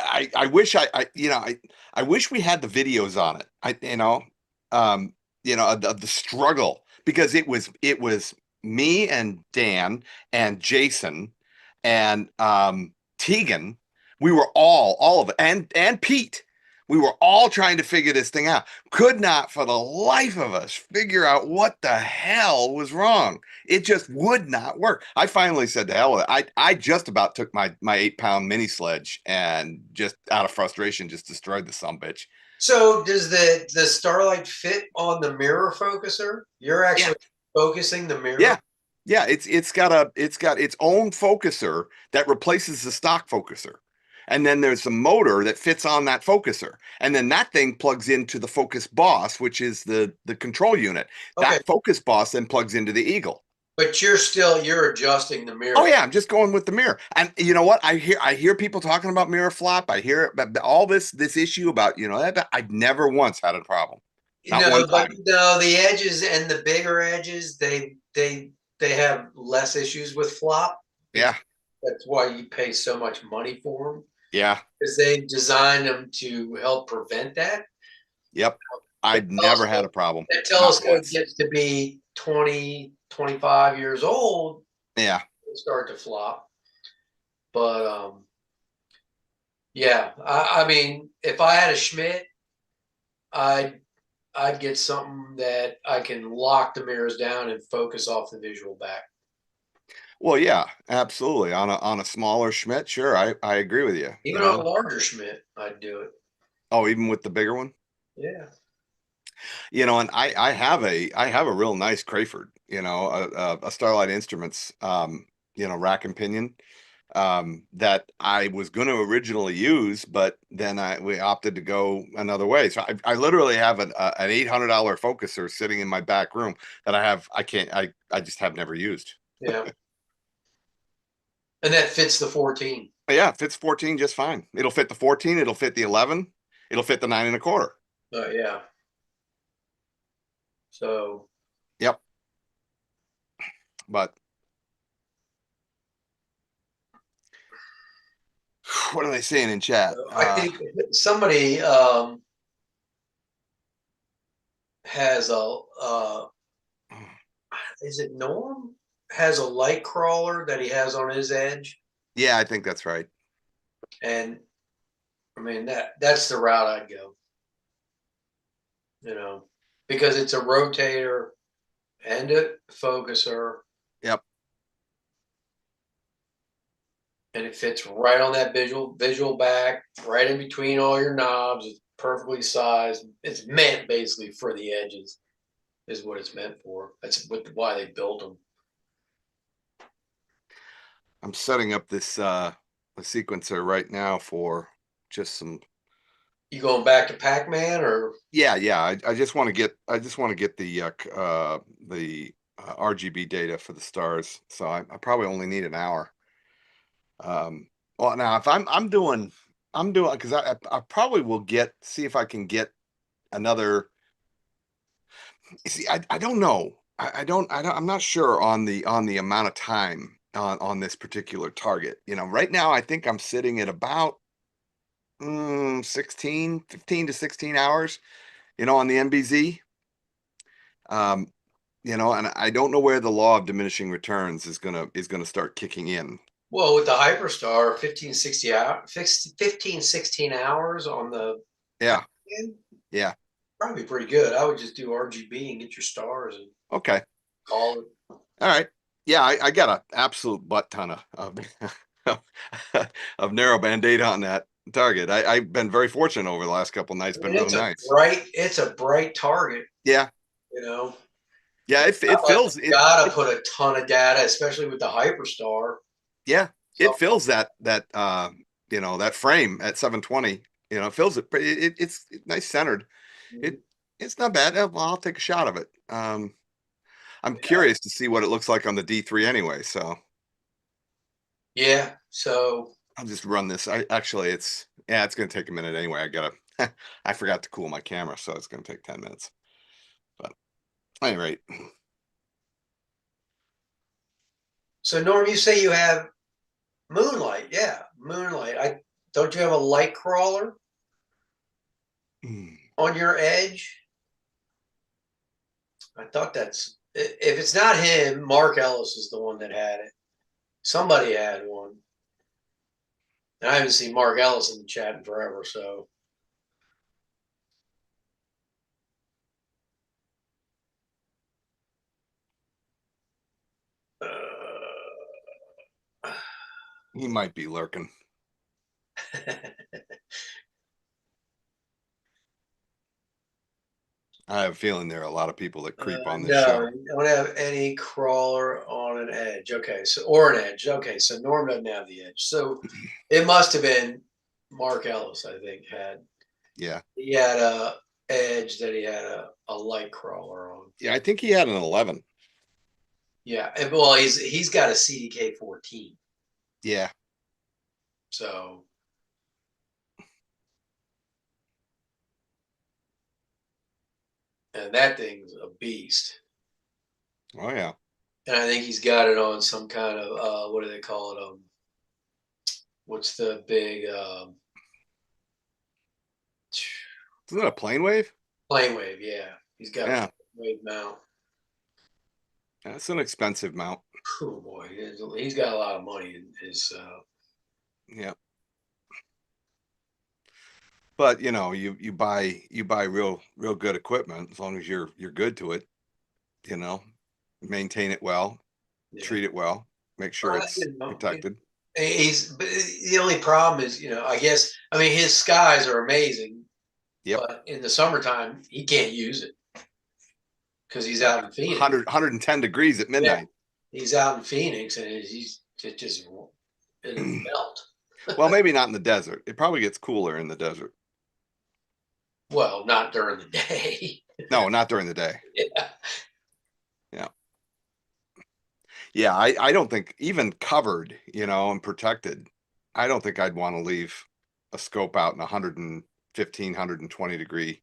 I wish I wish we had the videos on it. Of the struggle, because it was me and Dan and Jason and Tegan. We were all of it, and Pete. We were all trying to figure this thing out. Could not for the life of us figure out what the hell was wrong. It just would not work. I finally said to hell with it. I just about took my 8-pound mini sledge and just out of frustration just destroyed the sumbitch. So does the Starlight fit on the mirror focuser? You're actually focusing the mirror? Yeah, it's got its own focuser that replaces the stock focuser. And then there's a motor that fits on that focuser. And then that thing plugs into the Focus Boss, which is the control unit. Okay. That Focus Boss then plugs into the Eagle. But you're adjusting the mirror. Oh yeah, I'm just going with the mirror. And you know what? I hear people talking about mirror flop. I hear all this issue about, I've never once had a problem. Not one time. No, the edges and the bigger edges, they they have less issues with flop. Yeah. That's why you pay so much money for them, Yeah. because they designed them to help prevent that. Yep. I'd never had a problem. The Not telescope once. gets to be 20, 25 years old, Yeah. it start to flop. But yeah, I mean, if I had a Schmidt, I'd get something that I can lock the mirrors down and focus off the visual back. Well, yeah, absolutely. On a smaller Schmidt, sure. I agree with you. Even on a larger Schmidt, I'd do it. Oh, even with the bigger one? Yeah. And I have a real nice Crayford, a Starlight Instruments rack and pinion that I was going to originally use, but then we opted to go another way. So I literally have an $800 focuser sitting in my back room that I just have never used. Yeah. And that fits the 14. But yeah, it fits 14 just fine. It'll fit the 14, it'll fit the 11, it'll fit the 9 1/4. Yeah. So Yep. But what are they saying in chat? I think somebody has is it Norm? Has a light crawler that he has on his edge. Yeah, I think that's right. And I mean that's the route I'd go. Because it's a rotator and a focuser. Yep. And it fits right on that visual back, right in between all your knobs. It's perfectly sized. It's meant basically for the edges, is what it's meant for. That's why they built them. I'm setting up this a sequencer right now for just some. You going back to Pac-Man or? Yeah. I just want to get the RGB data for the stars, so I probably only need an hour. Well, now if I'm doing because I probably will see if I can get another. You see, I don't know. I'm not sure on the amount of time on this particular target. Right now I think I'm sitting at about 15 to 16 hours, on the MBZ. And I don't know where the law of diminishing returns is gonna start kicking in. Well, with the Hyperstar, 15, 16 hours on the Yeah. Pac-Man, Yeah. probably pretty good. I would just do RGB and get your stars and Okay. call it. All right. Yeah, I got an absolute butt ton of of narrowband data on that target. I've been very fortunate over the last couple of nights. Been real nice. It's a bright target. Yeah. Yeah, it fills it. Gotta put a ton of data, especially with the Hyperstar. Yeah, it fills that that frame at 720. It fills it. It's nice centered. It's not bad. Well, I'll take a shot of it. I'm curious to see what it looks like on the D3 anyway. So yeah, so I'll just run this. It's going to take a minute anyway. I forgot to cool my camera, so it's going to take 10 minutes. But at any rate. So Norm, you say you have Moonlight. Yeah, Moonlight. Don't you have a light crawler on your edge? I thought if it's not him, Mark Ellis is the one that had it. Somebody had one. And I haven't seen Mark Ellis in the chat in forever, so. He might be lurking. I have a feeling there are a lot of people that creep on this show. You don't have any crawler on an edge. Okay, or an edge. Okay, so Norm doesn't have the edge. So it must have been Mark Ellis, I think, had. Yeah. He had a edge that he had a light crawler on. Yeah, I think he had an 11. Yeah, and well, he's got a CDK 14. Yeah. So. And that thing's a beast. Oh yeah. And I think he's got it on some kind of what do they call it? What's the big Isn't it a plane wave? plane wave? Yeah, he's got a Yeah, plane wave mount. that's an expensive mount. Oh boy, he's got a lot of money in his. Yeah. But you know, you buy real good equipment as long as you're good to it, you know, maintain it well, Yeah. treat it well, make sure it's You know, protected. but the only problem is, I guess, I mean, his skies are amazing, Yep. but in the summertime, he can't use it because he's out in Phoenix. 110 degrees at midnight. He's out in Phoenix and he's just it'll melt. Well, maybe not in the desert. It probably gets cooler in the desert. Well, not during the day. No, not during the day. Yeah. Yeah, I don't think even covered, you know, and protected, I don't think I'd want to leave a scope out in 115, 120 degree,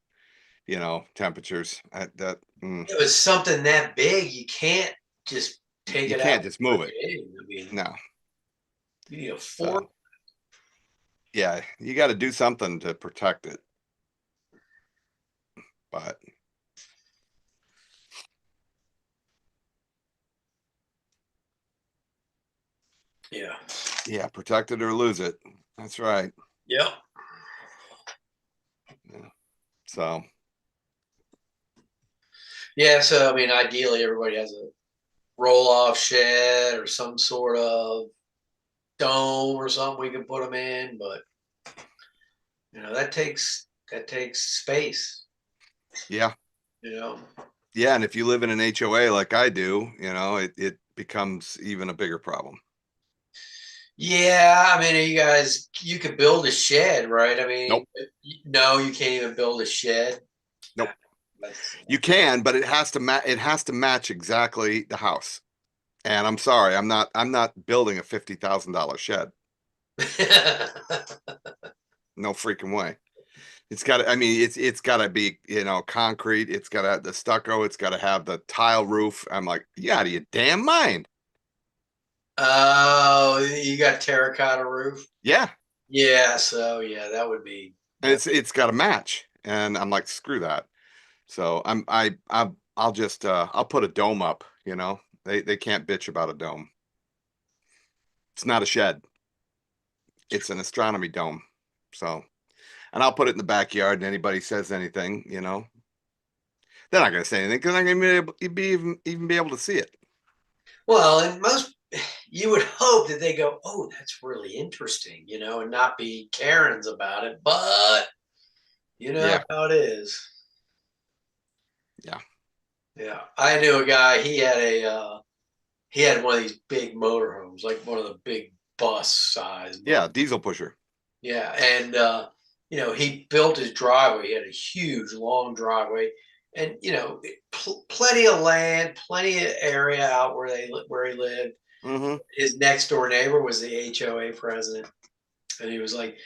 you know, temperatures. It was something that big, you can't just take You it can't out. just move it. I mean, No. you need a So, fork. yeah, you got to do something to protect it. But Yeah. yeah, protect it or lose it. That's right. Yep. Yeah. So Yeah. So, I mean, ideally, everybody has a roll off shed or some sort of dome or something we can put them in, but that takes space. yeah. You know. Yeah, and if you live in an HOA like I do, you know, it becomes even a bigger problem. Yeah, I mean, you could build a shed, right? I mean, Nope. no, you can't even build a shed. Nope. That's You can, but it has to match exactly the house. And I'm sorry, I'm not building a $50,000 shed. No freaking way. It's got to, I mean, it's got to be, you know, concrete. It's got to have the stucco. It's got to have the tile roof. I'm like, you out of your damn mind. Oh, you got terracotta roof? Yeah. Yeah, so yeah, that would be. And it's got to match. And I'm like, screw that. So I'll just I'll put a dome up, you know. They can't bitch about a dome. It's not a shed. It's an astronomy dome. So, and I'll put it in the backyard, and anybody says anything, you know, they're not going to say anything because they're not going to even be able to see it. Well, and you would hope that they go, oh, that's really interesting, and not be Karens about it, but you know Yeah. how it is. Yeah. Yeah, I knew a guy. He had one of these big motorhomes, like one of the big bus size. Yeah, diesel pusher. Yeah, and he built his driveway. He had a huge, long driveway, and plenty of land, plenty of area out where he lived. Mm-hmm. His next door neighbor was the HOA president, and he was like,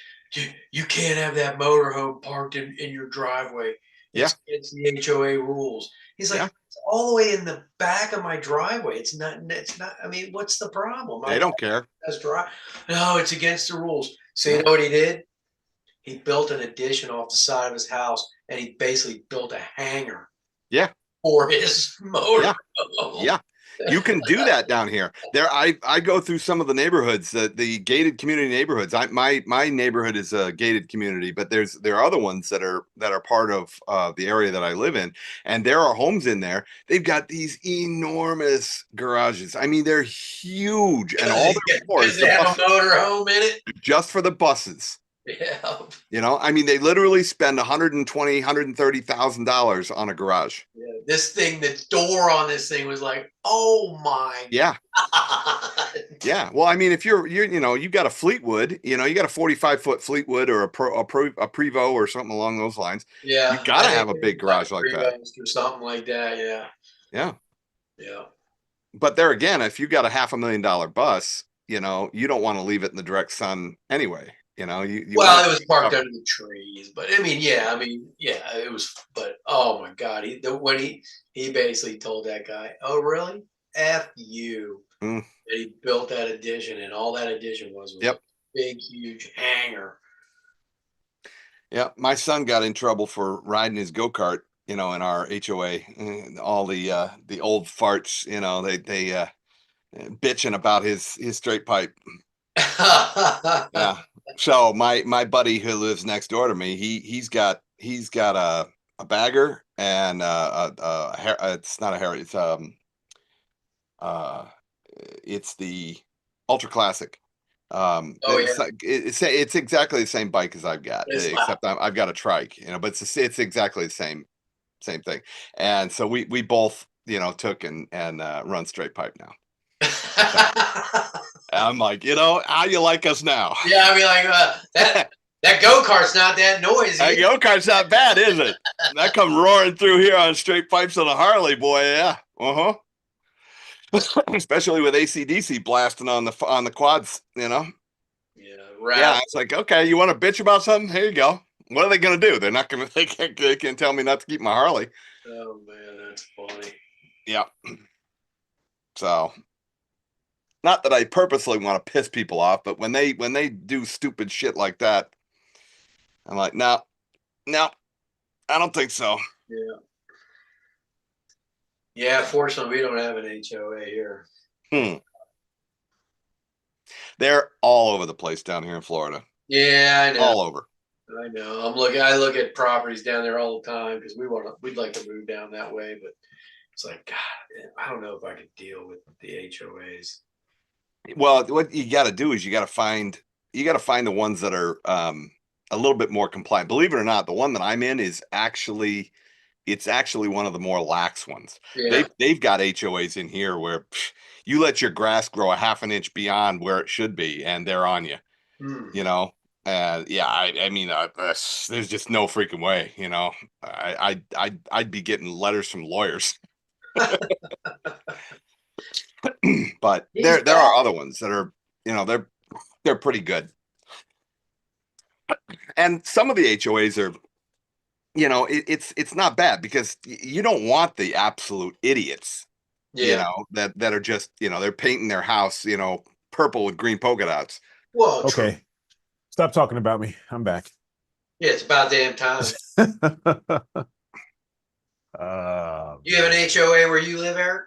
"You can't have that motorhome parked in your driveway. It's the HOA rules." He's like, Yeah. "It's all the way in the back of my driveway. It's not. It's not. I mean, what's the problem? They don't care. No, it's against the rules." So No. you know what he did? He built an addition off the side of his house, and he basically built a hangar. Yeah. For his motor. Yeah. You can do that down here. I go through some of the neighborhoods, the gated community neighborhoods. My neighborhood is a gated community, but there are other ones that are part of the area that I live in, and there are homes in there. They've got these enormous garages. I mean, they're huge, and all their floors, Does it have a motor home in it? just for the buses. Yeah. You know, I mean, they literally spend $130,000 on a garage. Yeah. This thing, the door on this thing was like, oh my. Yeah. God. Yeah. Well, I mean, if you're you got a Fleetwood, you got a 45-foot Fleetwood or a Prevo or something along those lines. Yeah. You got to have a big garage like that. Or something like that. Yeah. Yeah. Yeah. But there again, if you got a $500,000 bus, you don't want to leave it in the direct sun anyway. You it was parked under the trees, but I mean, it was. But oh my God, when he basically told that guy, "Oh, really? F you. Mm. That he built that addition, and all that addition was Yep. a big, huge hangar. Yeah, my son got in trouble for riding his go-kart, in our HOA. All the old farts, they bitching about his straight pipe. Yeah. So my buddy who lives next door to me, he's got a bagger and it's not a Harry, uh it's the Ultra Classic. Oh yeah, It's exactly the same bike as I've got, it's loud. except I've got a trike, but it's exactly the same thing. And so we both, took and run straight pipe now. I'm like, how you like us now? Yeah, I mean, like that go kart's not that noisy. That go-kart's not bad, is it? That come roaring through here on straight pipes on a Harley, boy. Yeah. Especially with AC/DC blasting on the quads, Yeah, Yeah, it's like, okay, you want to bitch about something? Here you go. What are they gonna do? They're not gonna they can't tell me not to keep my Harley. Oh man, that's funny. Yeah. So not that I purposely want to piss people off, but when they do stupid shit like that, I'm like, no, I don't think so. Yeah. Yeah, fortunately, we don't have an HOA here. They're all over the place down here in Florida. Yeah, I know. All over. I know. I look at properties down there all the time because we'd like to move down that way, but it's like, God, I don't know if I could deal with the HOAs. Well, what you got to do is you got to find the ones that are a little bit more compliant. Believe it or not, the one that I'm in is actually one of the more lax ones. Yeah. They've got HOAs in here where you let your grass grow a half an inch beyond where it should be, and they're on you. Yeah, I mean, there's just no freaking way. I'd be getting letters from lawyers. But there are other ones that are, they're pretty good. And some of the HOAs are, it's not bad because you don't want the absolute idiots, Yeah. that are just, they're painting their house, purple with green polka dots. Well, Okay. true. Stop talking about me. I'm back. Yeah, it's about damn time. You have an HOA where you live, Eric?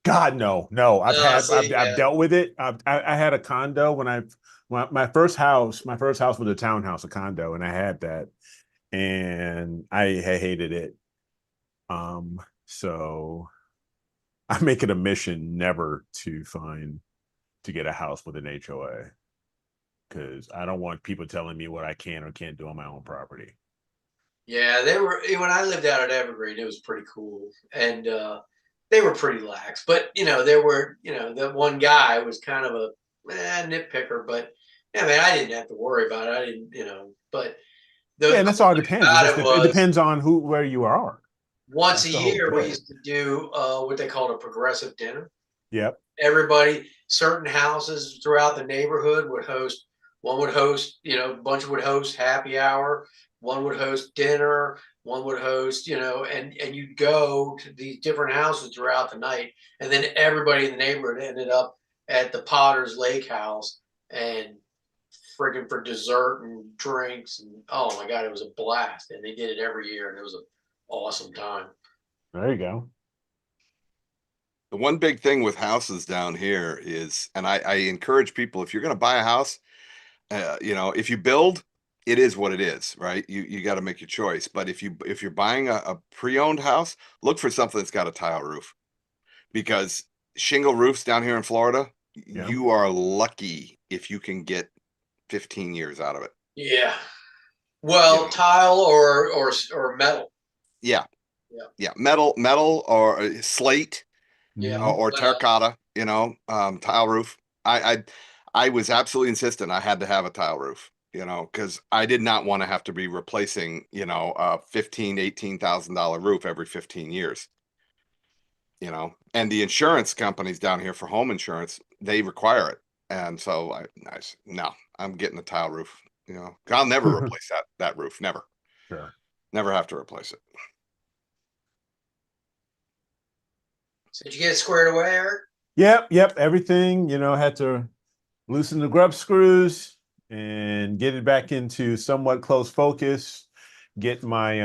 God, no. I've dealt with it. I had a condo when my first house was a townhouse, a condo, and I had that, and I hated it. So I make it a mission never to get a house with an HOA, because I don't want people telling me what I can or can't do on my own property. Yeah, they were when I lived out at Evergreen, it was pretty cool. And they were pretty lax. But there were, that one guy was kind of a nitpicker, but yeah, man, I didn't have to worry about it. I didn't, but Yeah, and that's all it depends. It depends on where you are. Once a year, we used to do what they called a progressive dinner. Yep. Everybody, certain houses throughout the neighborhood would host. One would host, a bunch would host happy hour. One would host dinner. One would host, and you'd go to these different houses throughout the night, and then everybody in the neighborhood ended up at the Potter's Lake House and friggin' for dessert and drinks, and oh my God, it was a blast. And they did it every year, and it was an awesome time. There you go. The one big thing with houses down here is, and I encourage people, if you're going to buy a house, if you build, it is what it is, right? You got to make your choice. But if you're buying a pre-owned house, look for something that's got a tile roof, because shingle roofs down here in Florida, you are lucky if you can get 15 years out of it. Yeah. Well, tile or metal. Yeah. Metal or slate. Yeah. Or terracotta, tile roof. I was absolutely insistent I had to have a tile roof, because I did not want to have to be replacing, a $18,000 roof every 15 years. And the insurance companies down here for home insurance, they require it. And so I'm getting a tile roof, I'll never replace that roof. Never. Sure. Never have to replace it. So did you get it squared away, Eric? Yep. Everything, had to loosen the grub screws and get it back into somewhat close focus. Get my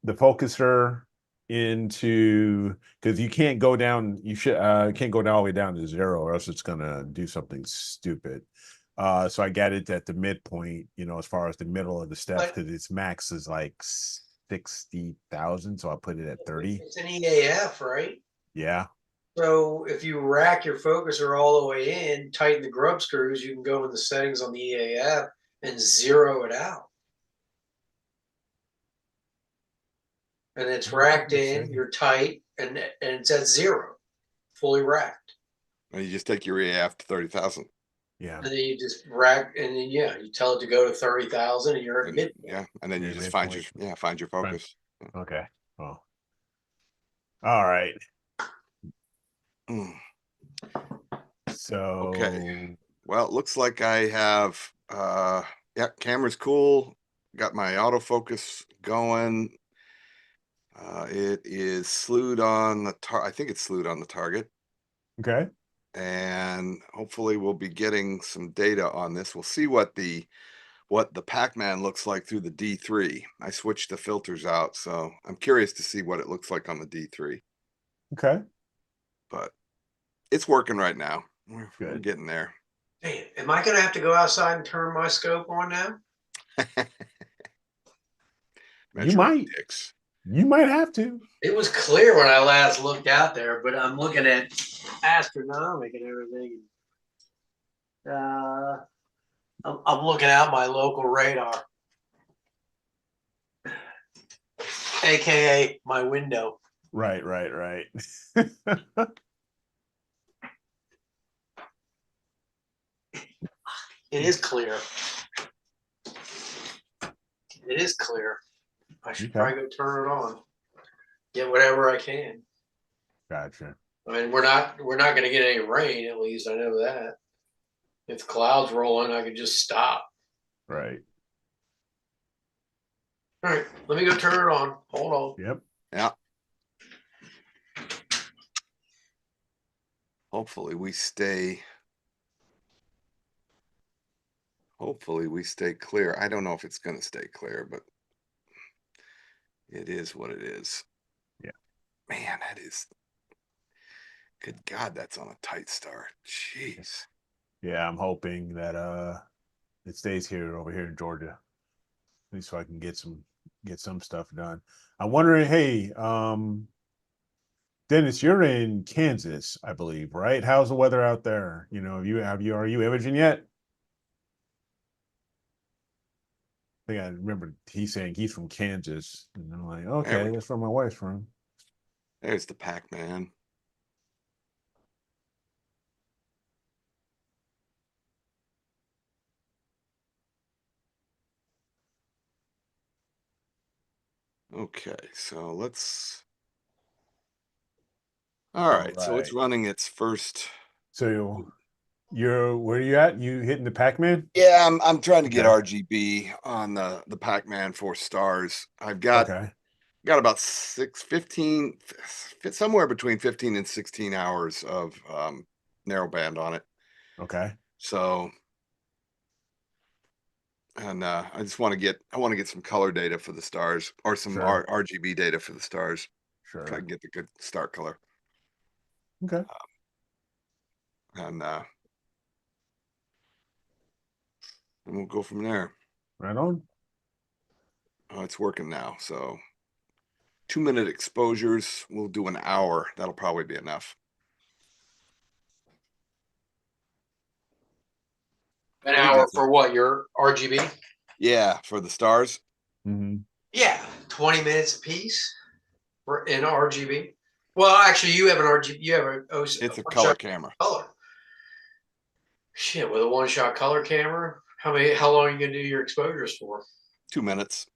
the focuser into, because you can't go down. You can't go all the way down to 0, or else it's gonna do something stupid. So I got it at the midpoint, as far as the middle of the steps, because its max is like 60,000. So I put it at 30. It's an EAF, right? Yeah. So if you rack your focuser all the way in, tighten the grub screws, you can go in the settings on the EAF and zero it out. And it's racked in, you're tight, and it's at 0, fully racked. And you just take your EAF to 30,000. Yeah. And then you just rack, and then you tell it to go to 30,000, and you're at mid. Yeah, and then you Yeah, just midpoint. find your focus. Okay. Oh. All right. Mm. So Okay. Well, it looks like I have yeah, camera's cool. Got my autofocus going. It is slewed on the I think it's slewed on the target. Okay. And hopefully we'll be getting some data on this. We'll see what the Pac-Man looks like through the D3. I switched the filters out, so I'm curious to see what it looks like on the D3. Okay. But it's working right now. We're Good. getting there. Hey, am I going to have to go outside and turn my scope on now? might. Dicks. You might have to. It was clear when I last looked out there, but I'm looking at astronomic and everything. I'm looking out my local radar, aka my window. Right. It is clear. It is clear. I should Okay. probably go turn it on. Get whatever I can. Gotcha. I mean, we're not going to get any rain. At least I know that. If the clouds roll in, I could just stop. Right. All right, let me go turn it on. Hold on. Yep. Yeah. Hopefully we stay clear. I don't know if it's going to stay clear, but it is what it is. Yeah. Man, that is, good God, that's on a tight start. Jeez. Yeah, I'm hoping that it stays over here in Georgia. At least so I can get some stuff done. I'm wondering, hey, Dennis, you're in Kansas, I believe, right? How's the weather out there? Are you imaging yet? I think I remember he's saying he's from Kansas. And I'm like, okay, that's where my wife's from. There's the Pac-Man. Okay, so let's. All right, so it's running its first. So where are you at? You hitting the Pac-Man? Yeah, I'm trying to get RGB on the Pac-Man for stars. I've got about 15, somewhere between 15 and 16 hours of narrowband on it. Okay. So, and I want to get some color data for the stars, or some RGB data for the stars. Sure. So I can get the good star color. Okay. And we'll go from there. Right on. Oh, it's working now. So 2-minute exposures. We'll do an hour. That'll probably be enough. An hour for what? Your RGB? Yeah, for the stars. Mm-hmm. Yeah, 20 minutes a piece in RGB. Well, actually, you have an RGB. You have It's a color camera. Color. Shit, with a one-shot color camera, how long are you gonna do your exposures for? 2 minutes.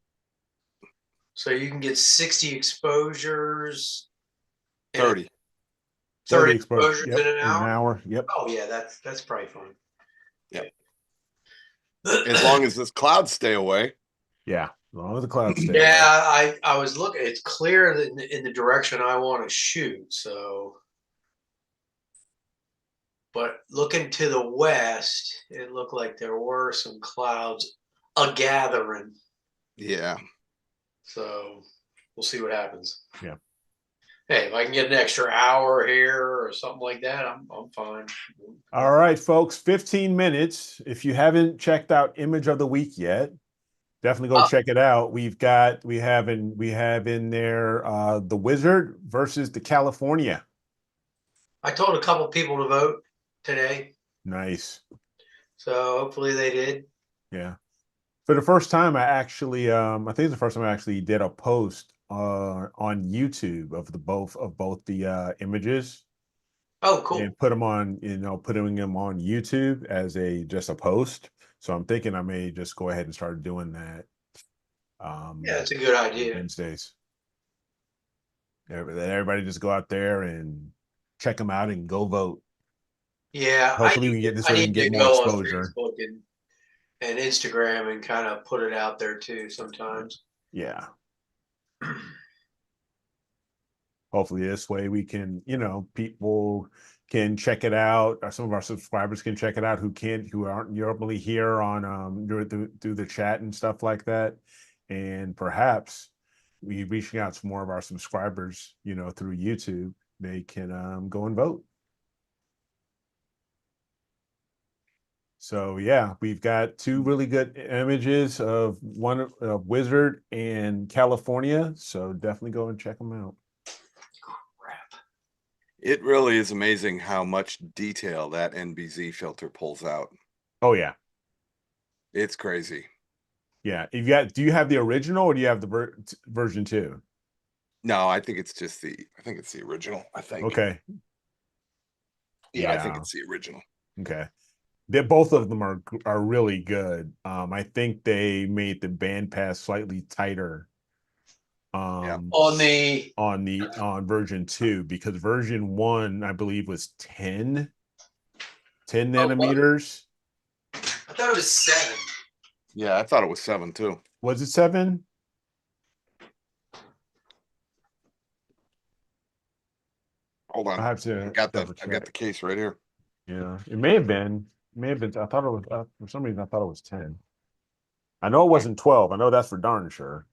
So you can get 60 exposures. 30. 30 exposures in an hour. Yep. Oh yeah, that's probably fine. Yep. As long as those clouds stay away. Yeah. long as the clouds stay Yeah, away. I was looking. It's clear in the direction I want to shoot. So, but looking to the west, it looked like there were some clouds a gathering. Yeah. So we'll see what happens. Yeah. Hey, if I can get an extra hour here or something like that, I'm fine. All right, folks, 15 minutes. If you haven't checked out Image of the Week yet, definitely go check it out. We have in there the Wizard versus the California. I told a couple people to vote today, Nice. so hopefully they did. Yeah. For the first time, I actually I think it's the first time I actually did a post on YouTube of both the images Oh, cool. and putting them on YouTube as just a post. So I'm thinking I may just go ahead and start doing that. Yeah, that's a good idea. Wednesdays. Everybody just go out there and check them out and go vote. Yeah, Hopefully we can get this so we can get more go exposure. on Facebook and Instagram and kind of put it out there too sometimes. Yeah. Hopefully this way we can, people can check it out, or some of our subscribers can check it out who aren't normally here on through the chat and stuff like that. And perhaps we reaching out to more of our subscribers, through YouTube, they can go and vote. So yeah, we've got two really good images of one of Wizard and California. So definitely go and check them out. Crap. It really is amazing how much detail that NBZ filter pulls out. Oh yeah. It's crazy. Yeah. Do you have the original or do you have the version 2? No, I think it's the original. I think. Okay. Yeah, I think Yeah. it's the original. Okay. Both of them are really good. I think they made the bandpass slightly tighter. On version 2, because version 1 I believe was 10 nanometers. I thought it was 7. Yeah, I thought it was 7 too. Was it 7? Hold on. I have to I've got the case right here. Yeah, it may have been. I thought it was for some reason I thought it was 10. I know it wasn't 12. I know that's for darn sure.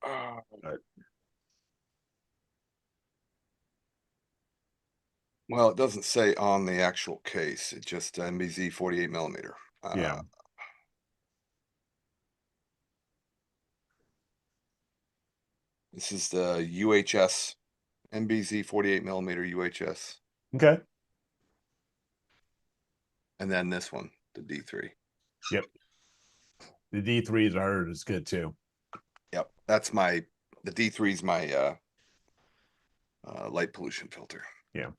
But well, it doesn't say on the actual case. It's just MBZ 48 millimeter. yeah. This is the UHS MBZ 48 millimeter UHS. Okay. And then this one, the D3. Yep. The D3s I heard is good too. Yep. The D3 is my light pollution filter. Yeah.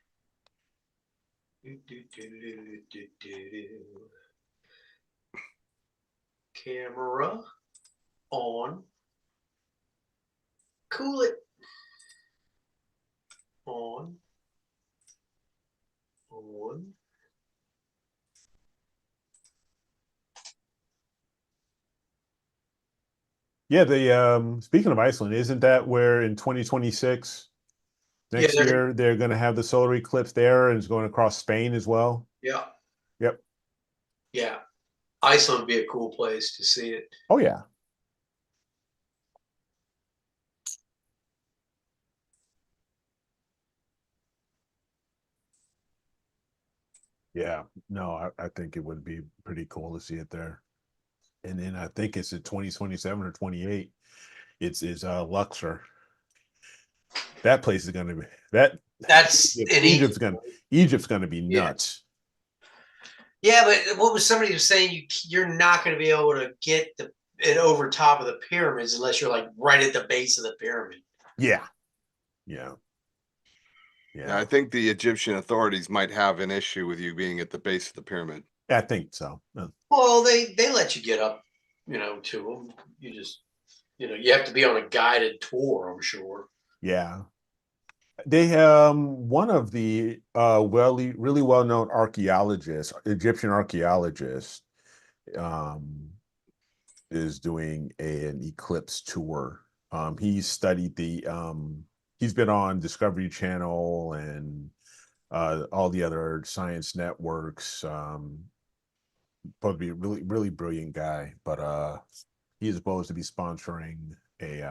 Camera on. Cool it. On. Yeah, the speaking of Iceland, isn't that where in 2026 next year they're going to have the solar eclipse there, and it's going across Spain as well? Yeah. Yep. Yeah. Iceland would be a cool place to see it. Oh yeah. Yeah. No, I think it would be pretty cool to see it there. And then I think it's in 2027 or 28. It's Luxor. That place is going to be That's in Egypt's going to be nuts. Yeah, but what was somebody was saying? You're not going to be able to get it over top of the pyramids unless you're like right at the base of the pyramid. Yeah. I think the Egyptian authorities might have an issue with you being at the base of the pyramid. I think so. Well, they let you get up, to them. You just, you have to be on a guided tour, I'm sure. Yeah. They one of the really well-known archaeologists, Egyptian archaeologists, is doing an eclipse tour. He's studied he's been on Discovery Channel and all the other science networks. Supposed to be a really, really brilliant guy, but he's supposed to be sponsoring a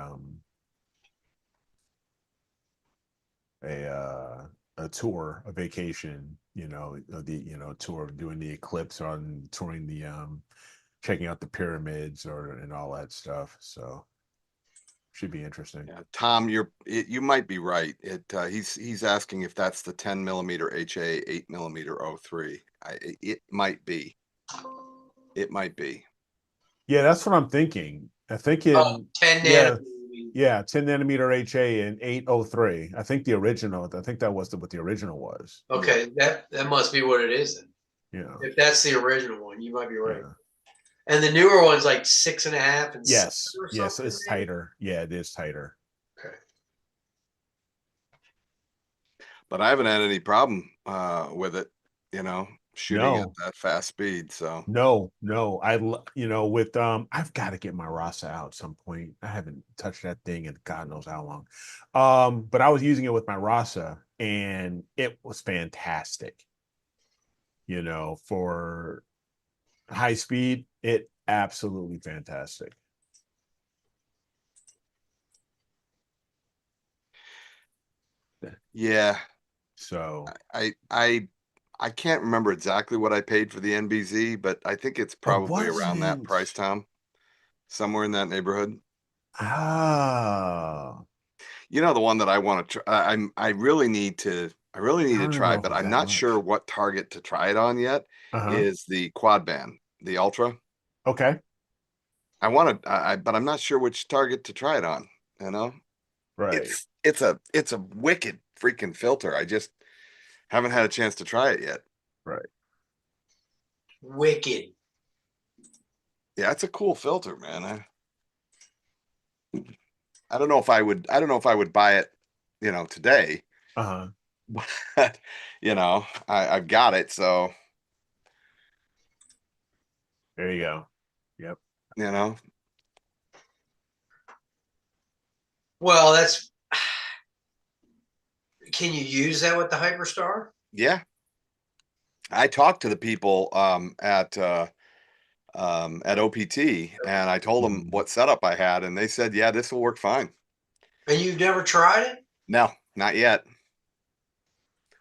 tour, a vacation, tour doing the eclipse on touring the checking out the pyramids and all that stuff. So should be interesting. Yeah, Tom, you might be right. He's asking if that's the 10mm HA 8mm 03. It might be. It might be. Yeah, that's what I'm thinking. I'm thinking, 10 yeah, nanometer. yeah, 10 nanometer HA and 803. I think that was what the original was. Okay, that must be what it is then. Yeah. If that's the original one, you might be right. Yeah. And the newer one's like 6.5 and Yes. 7 or Yes, something, it's maybe? tighter. Yeah, it is tighter. Okay. But I haven't had any problem with it, shooting at No, that fast speed. So no. With I've got to get my Rasa out at some point. I haven't touched that thing in God knows how long. But I was using it with my Rasa and it was fantastic. For high speed, it absolutely fantastic. yeah, So I can't remember exactly what I paid for the NBZ, but I think it's it probably around that wasn't. price, Tom. Somewhere in that neighborhood. Ah, The one that I want to try. I really need I to don't even know try, if it but was I'm that not sure much. what target to try it on yet. Uh-huh. Is the quad band, the Ultra. Okay. I want to, but I'm not sure which target to try it on. You know, Right. it's a wicked freaking filter. I just haven't had a chance to try it yet. Right. Wicked. Yeah, it's a cool filter, man. I don't know if I would. I don't know if I would buy it, today. Uh-huh. But I've got it, so There you go. Yep. you know, Well, that's. Can you use that with the Hyperstar? yeah. I talked to the people at OPT, and I told them Mhm. what setup I had, and they said, yeah, this will work fine. And you've never tried it? No, not yet.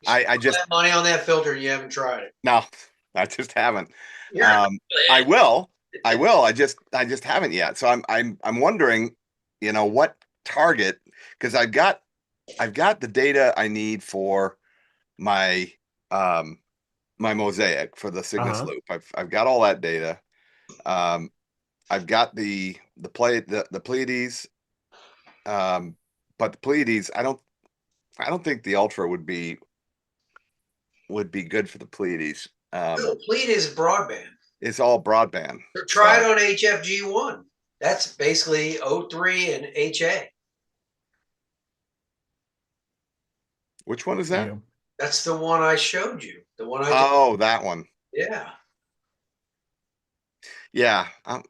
You I spent just that money on that filter and you haven't tried it. no, I just haven't. You're not I will. I will. I just haven't yet. So I'm wondering, what target, because I've got the data I need for my my mosaic for the Cygnus Uh-huh. loop. I've got all that data. Um, I've got the Pleiades, but the Pleiades, I don't think the Ultra would be good for the Pleiades. complete is broadband. It's all broadband. So try So it on HFG1. That's basically O3 and HA. which one is There you that? go. That's the one I showed you. The one I Oh, that one. yeah. Yeah, Yep.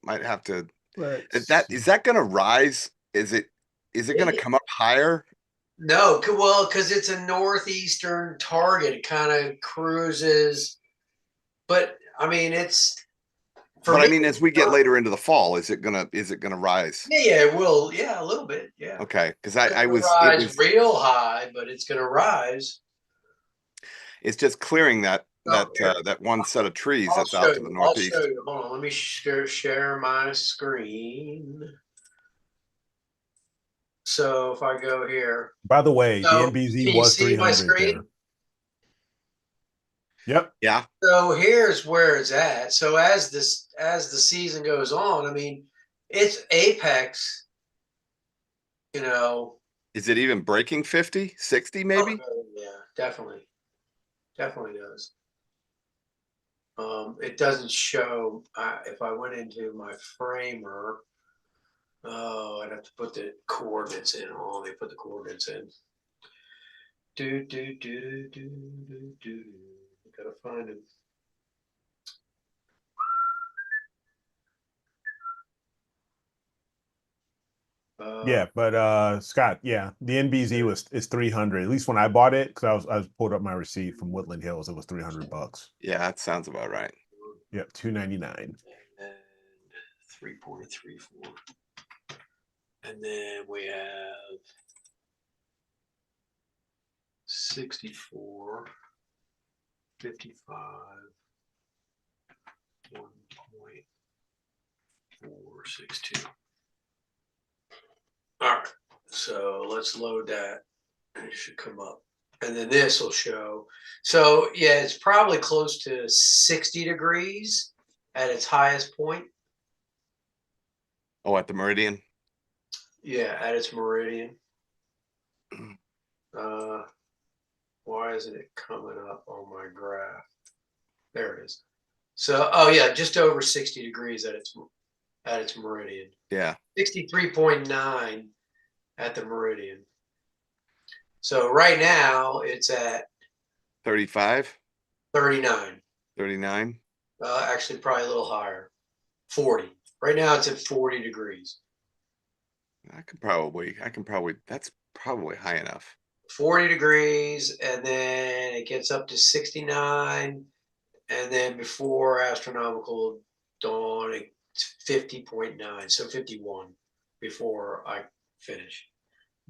might have to. Let's Is that going to rise? Is it going to It- come up higher? no, well, because it's a northeastern target. It kind of cruises, but I mean, it's for But I me. mean, as we get later into the fall, is it gonna rise? Yeah, it will. Yeah, a little bit. Yeah, Okay, because it's I gonna was it rise was real high, but it's gonna rise. it's just clearing Oh, here. that one set of trees I'll that's show out to the you. I'll show northeast. you. Hold on. Let me share my screen. So if I go here, By the way, the so NBZ can you was see my 300 screen? there. Yep. Yeah, So here's where it's at. So as the season goes on, I mean, it's apex. You know, is it even breaking 50, 60 maybe? yeah, definitely does. It doesn't show. If I went into my framer, oh, I'd have to put the coordinates in. Oh, let me put the coordinates in. Do do do do do do. Gotta find it. Yeah, but Scott, yeah, the NBZ is 300. At least when I bought it, because I was pulled up my receipt from Woodland Hills, it was $300. Yeah, that sounds about right. Yep, 299. And 3.34. And then we have 64, 55, 1.462. All right, so let's load that. It should come up. And then this will show. So yeah, it's probably close to 60 degrees at its highest point. Oh, at the meridian. Yeah, at its meridian. Why isn't it coming up on my graph? There it is. So, oh yeah, just over 60 degrees at its meridian. Yeah. 63.9 at the meridian. So right now it's at 35, 39. 39. Actually, probably a little higher. 40. Right now it's at 40 degrees. I can probably, that's probably high enough. 40 degrees, and then it gets up to 69, and then before astronomical dawn, it's 50.9, so 51 before I finish.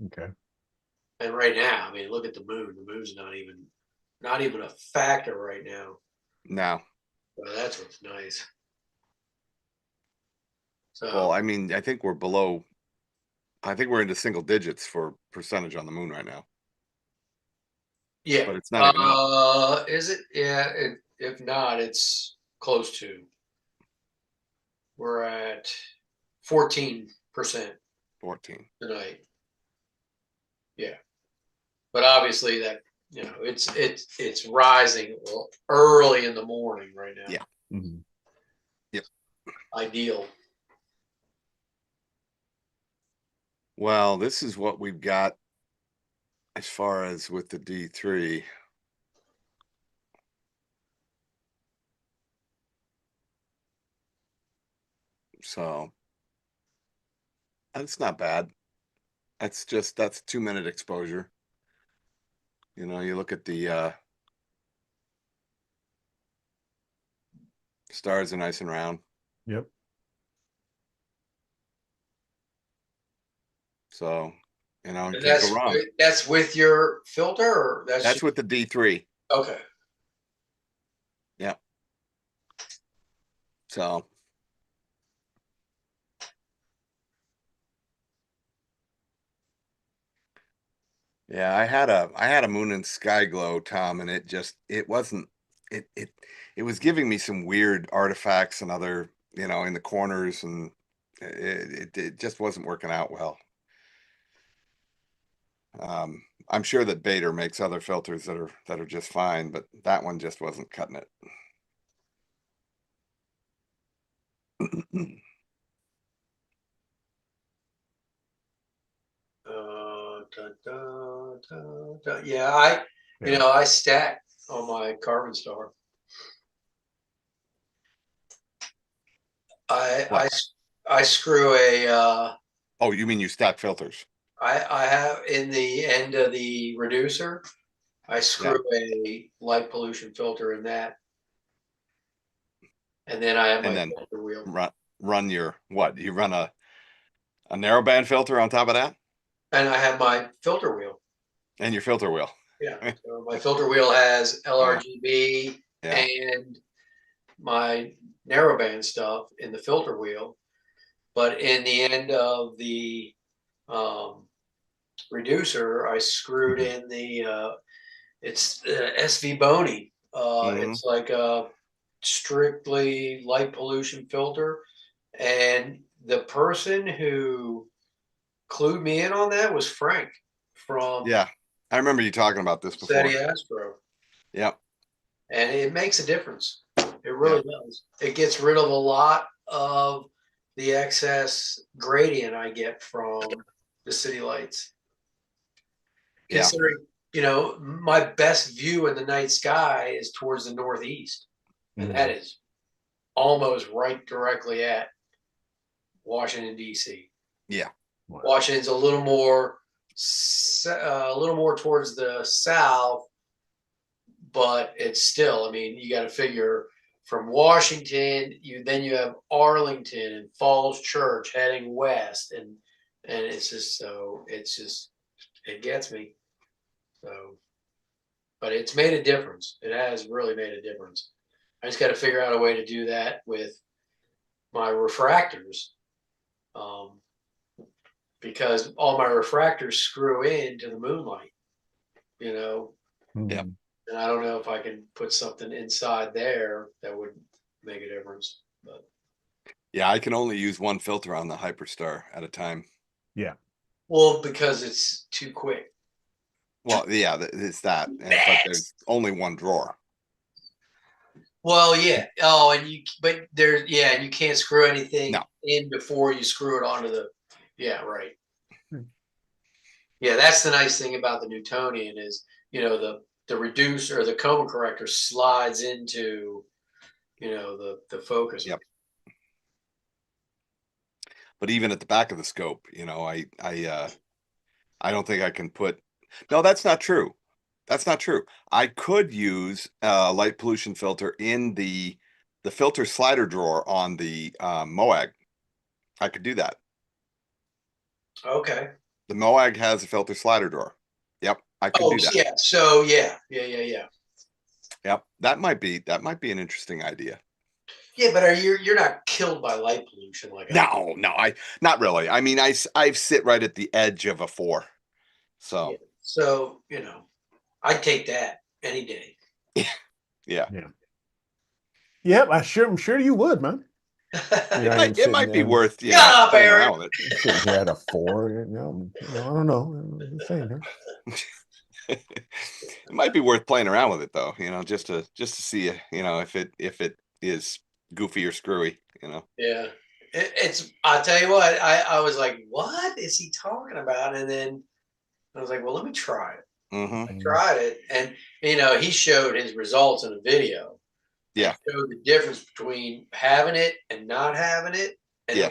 Okay. And right now, I mean, look at the moon. The moon's not even a factor right now. No. Well, that's what's nice. So, Well, I mean, I think we're into single digits for percentage on the moon right now. yeah. But it's not even up. Is it? Yeah. If not, it's close to. We're at 14% 14. tonight. Yeah, but obviously that it's rising early in the morning right now. Yeah. Mm-hmm. Yep. Ideal. Well, this is what we've got as far as with the D3. So that's not bad. That's 2-minute exposure. You know, you look at the stars are nice and round. Yep. So, you know, And can't go wrong. that's with your filter, or That's with the D3. okay. Yeah. So yeah, I had a moon and sky glow, Tom, and it wasn't it was giving me some weird artifacts and other, you know, in the corners, and it just wasn't working out well. I'm sure that Bader makes other filters that are just fine, but that one just wasn't cutting it. Yeah, I stack on my carbon star. What? I screw a Oh, you mean you stack filters? I have in the end of the reducer, I screw a light pollution filter in that. And then I have And my then filter wheel. run your what? You run a narrowband filter on top of that? And I have my filter wheel. And your filter wheel. Yeah. So my filter wheel has LRGB Yeah. and my narrowband stuff in the filter wheel. But in the end of the reducer, I screwed in the it's SV Boney. It's like a strictly light pollution filter. And the person who clued me in on that was Frank from Yeah. I remember you talking about this before. SETI Astro. Yep. And it makes a difference. It really does. It gets rid of a lot of the excess gradient I get from the city lights. Yeah. Considering, my best view in the night sky is towards the northeast. And that is almost right directly at Washington, D.C. Yeah. Wow. Washington's a little more towards the south, but it's still, I mean, you got to figure from Washington, you have Arlington and Falls Church heading west, and it's just it gets me. So, but it's made a difference. It has really made a difference. I just got to figure out a way to do that with my refractors, because all my refractors screw into the moonlight, you know. Yep. Mhm. And I don't know if I can put something inside there that would make a difference. But Yeah, I can only use one filter on the Hyperstar at a time. Yeah. well, because it's too quick. Well, yeah, it's that, but there's only one drawer. Well, yeah. Oh, and you can't screw anything No. in before you screw it onto the. Yeah, right. Hmm. Yeah, that's the nice thing about the Newtonian is, the reducer or the coma corrector slides into, the focus. Yep. But even at the back of the scope, I don't think I can put. No, that's not true. That's not true. I could use a light pollution filter in the filter slider drawer on the Moag. I could do that. Okay. The Moag has a filter slider drawer. Yep, I could do that. Yeah. So yeah. Yep, that might be an interesting idea. Yeah, but you're not killed by light pollution like No, not really. I mean, I sit right at the edge of a 4. So Yeah. So, I'd take that any day. yeah. Yeah. Yep. I'm sure you would, man. It I might, am it sitting might be there- worth, Shut up, playing Eric. around with it. sitting here at a 4. I don't know. I'm just saying, huh? It might be worth playing around with it though, just to see, if it is goofy or screwy, Yeah. I'll tell you what, I was like, what is he talking about? And then I was like, well, let me try it. hmm I tried it, and he showed his results in a video. Yeah. And showed the difference between having it and not having it. And Yeah.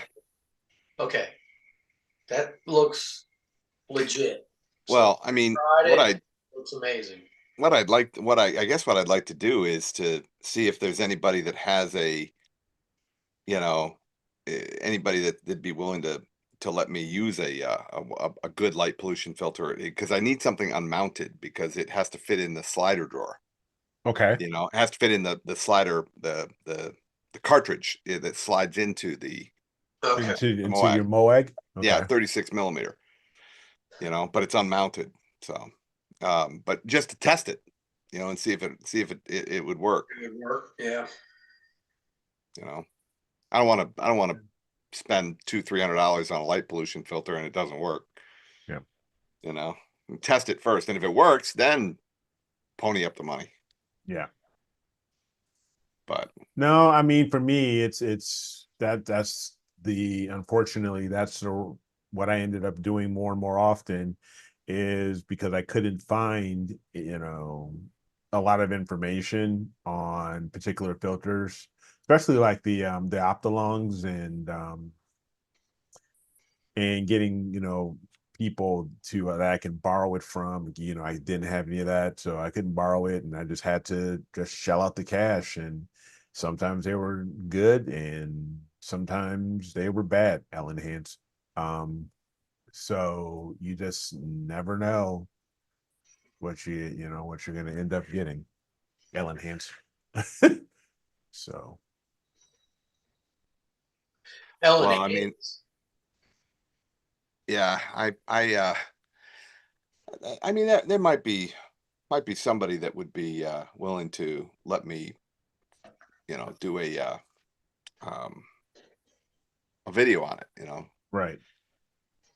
okay, that looks legit. So Well, I mean, looks amazing. I guess what I'd like to do is to see if there's anybody that has anybody that'd be willing to let me use a good light pollution filter, because I need something unmounted because it has to fit in the slider drawer. Okay. It has to fit in the slider, the cartridge that slides into the Okay. Into Moag. your Moag. Okay. Yeah, 36 millimeter. But it's unmounted. So, but just to test it, and see if it would work. It would work. Yeah. I don't want to spend $200-300 on a light pollution filter and it doesn't work. Yeah. Test it first, and if it works, then pony up the money. Yeah. But No, I mean, for me, that's unfortunately, that's what I ended up doing more and more often, is because I couldn't find, a lot of information on particular filters, especially like the Optolongs and getting, people to that I can borrow it from. I didn't have any of that, so I couldn't borrow it, and I just had to just shell out the cash. And sometimes they were good, and sometimes they were bad, Ellen Hands. So you just never know what what you're going to end up getting, Ellen Hands. So Ellen well, I mean, yeah, I mean, there might be somebody that would be willing to let me, do a video on it, right.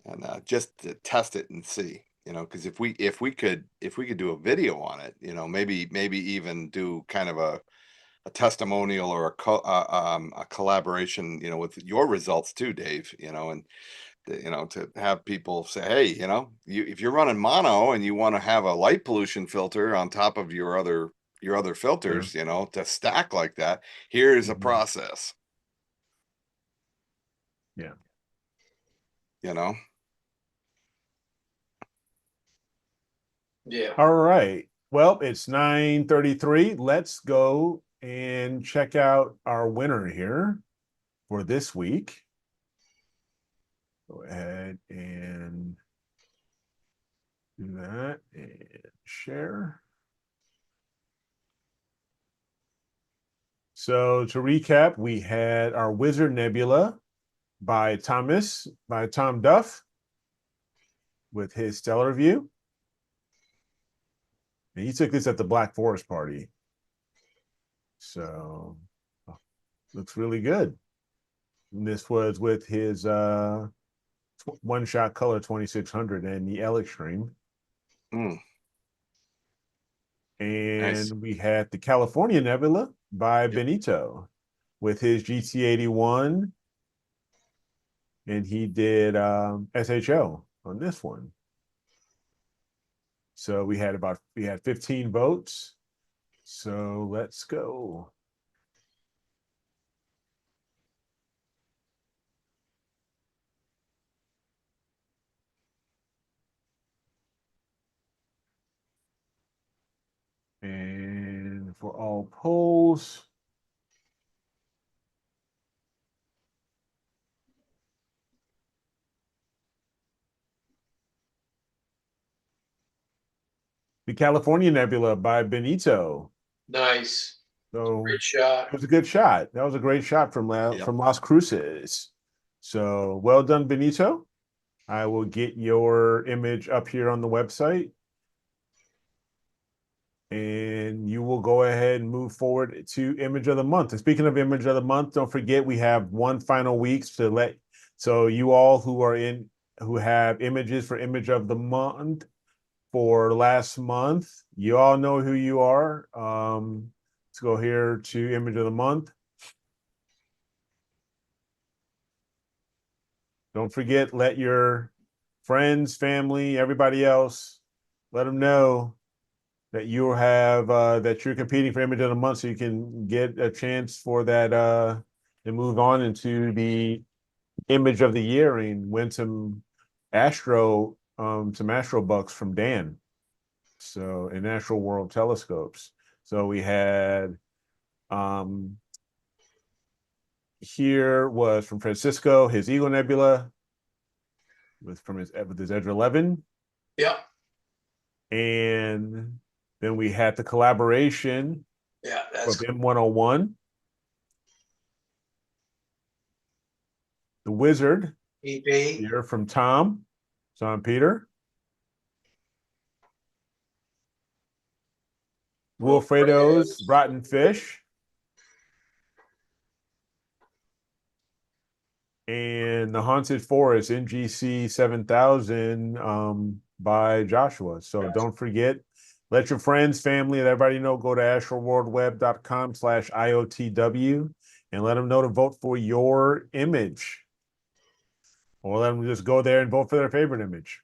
and just to test it and see, because if we could do a video on it, maybe even do kind of a testimonial or a collaboration, with your results too, Dave, and to have people say, hey, if you're running mono and you want to have a light pollution filter on top of your other filters, to stack like that, here's a Mhm. process. Yeah. Yeah. All right. Well, it's 9:33. Let's go and check out our winner here for this week. Go ahead and do that and share. So to recap, we had our Wizard Nebula by Tom Duff with his stellar view. And he took this at the Black Forest party. So looks really good. And this was with his one-shot color 2600 and the L Extreme. Mm, And nice. we had the California Nebula by Benito with his GT81. And he did SHO on this one. So we had 15 votes. So let's go. And for all polls, the California Nebula by Benito. Nice. So Great shot. it was a good shot. That was a great shot from Las Cruces. So well done, Benito. I will get your image up here on the website. And you will go ahead and move forward to image of the month. And speaking of image of the month, don't forget we have one final week to let so you all who have images for image of the month for last month, you all know who you are. Let's go here to image of the month. Don't forget, let your friends, family, everybody else, let them know that you have that you're competing for image of the month, so you can get a chance for that and move on into the image of the year and win some astro bucks from Dan. So in Astroworld telescopes. So we had here was from Francisco, his Eagle Nebula with his Edge 11. Yep. And then we had the collaboration Yeah, of that's M101. The Wizard EP. here from Tom Peter. Wilfredo's Rotten Fish. And the Haunted Forest NGC 7000 by Joshua. So don't forget, let your friends, family, and everybody know, go to astroworldweb.com/IOTW and let them know to vote for your image. Or let them just go there and vote for their favorite image.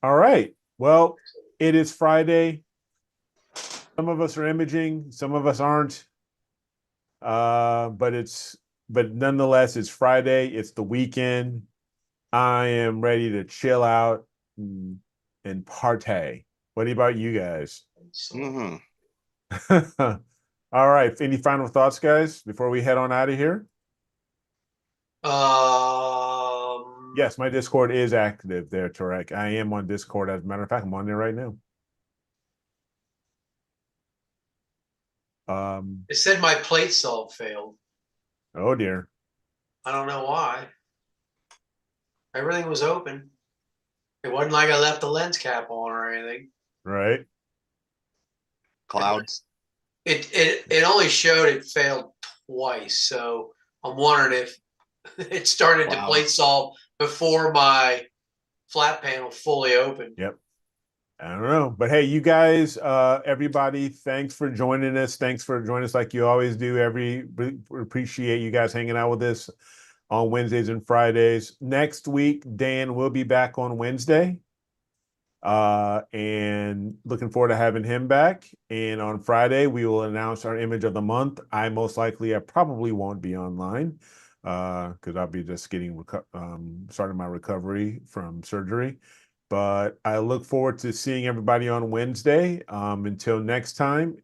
All right. Well, it is Friday. Some of us are imaging, some of us aren't. But nonetheless, it's Friday. It's the weekend. I am ready to chill out and partay. What about you guys? Mm-hmm. All right. Any final thoughts, guys, before we head on out of here? Yes, my Discord is active there, Tarek. I am on Discord. As a matter of fact, I'm on there right now. It said my plate solve failed. Oh dear. I don't know why. Everything was open. It wasn't like I left the lens cap on or anything. Right. Clouds. It only showed it failed twice, so I'm wondering if it started to Wow. plate solve before my flat panel fully opened. Yep. I don't know. But hey, you guys, everybody, thanks for joining us. Thanks for joining us like you always do. We appreciate you guys hanging out with us on Wednesdays and Fridays. Next week, Dan will be back on Wednesday. And looking forward to having him back. And on Friday, we will announce our image of the month. I probably won't be online, because I'll be just getting starting my recovery from surgery. But I look forward to seeing everybody on Wednesday. Until next time,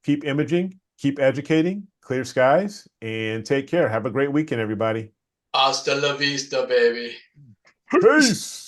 keep imaging, keep educating, clear skies, and take care. Have a great weekend, everybody. Hasta la vista, baby. Peace.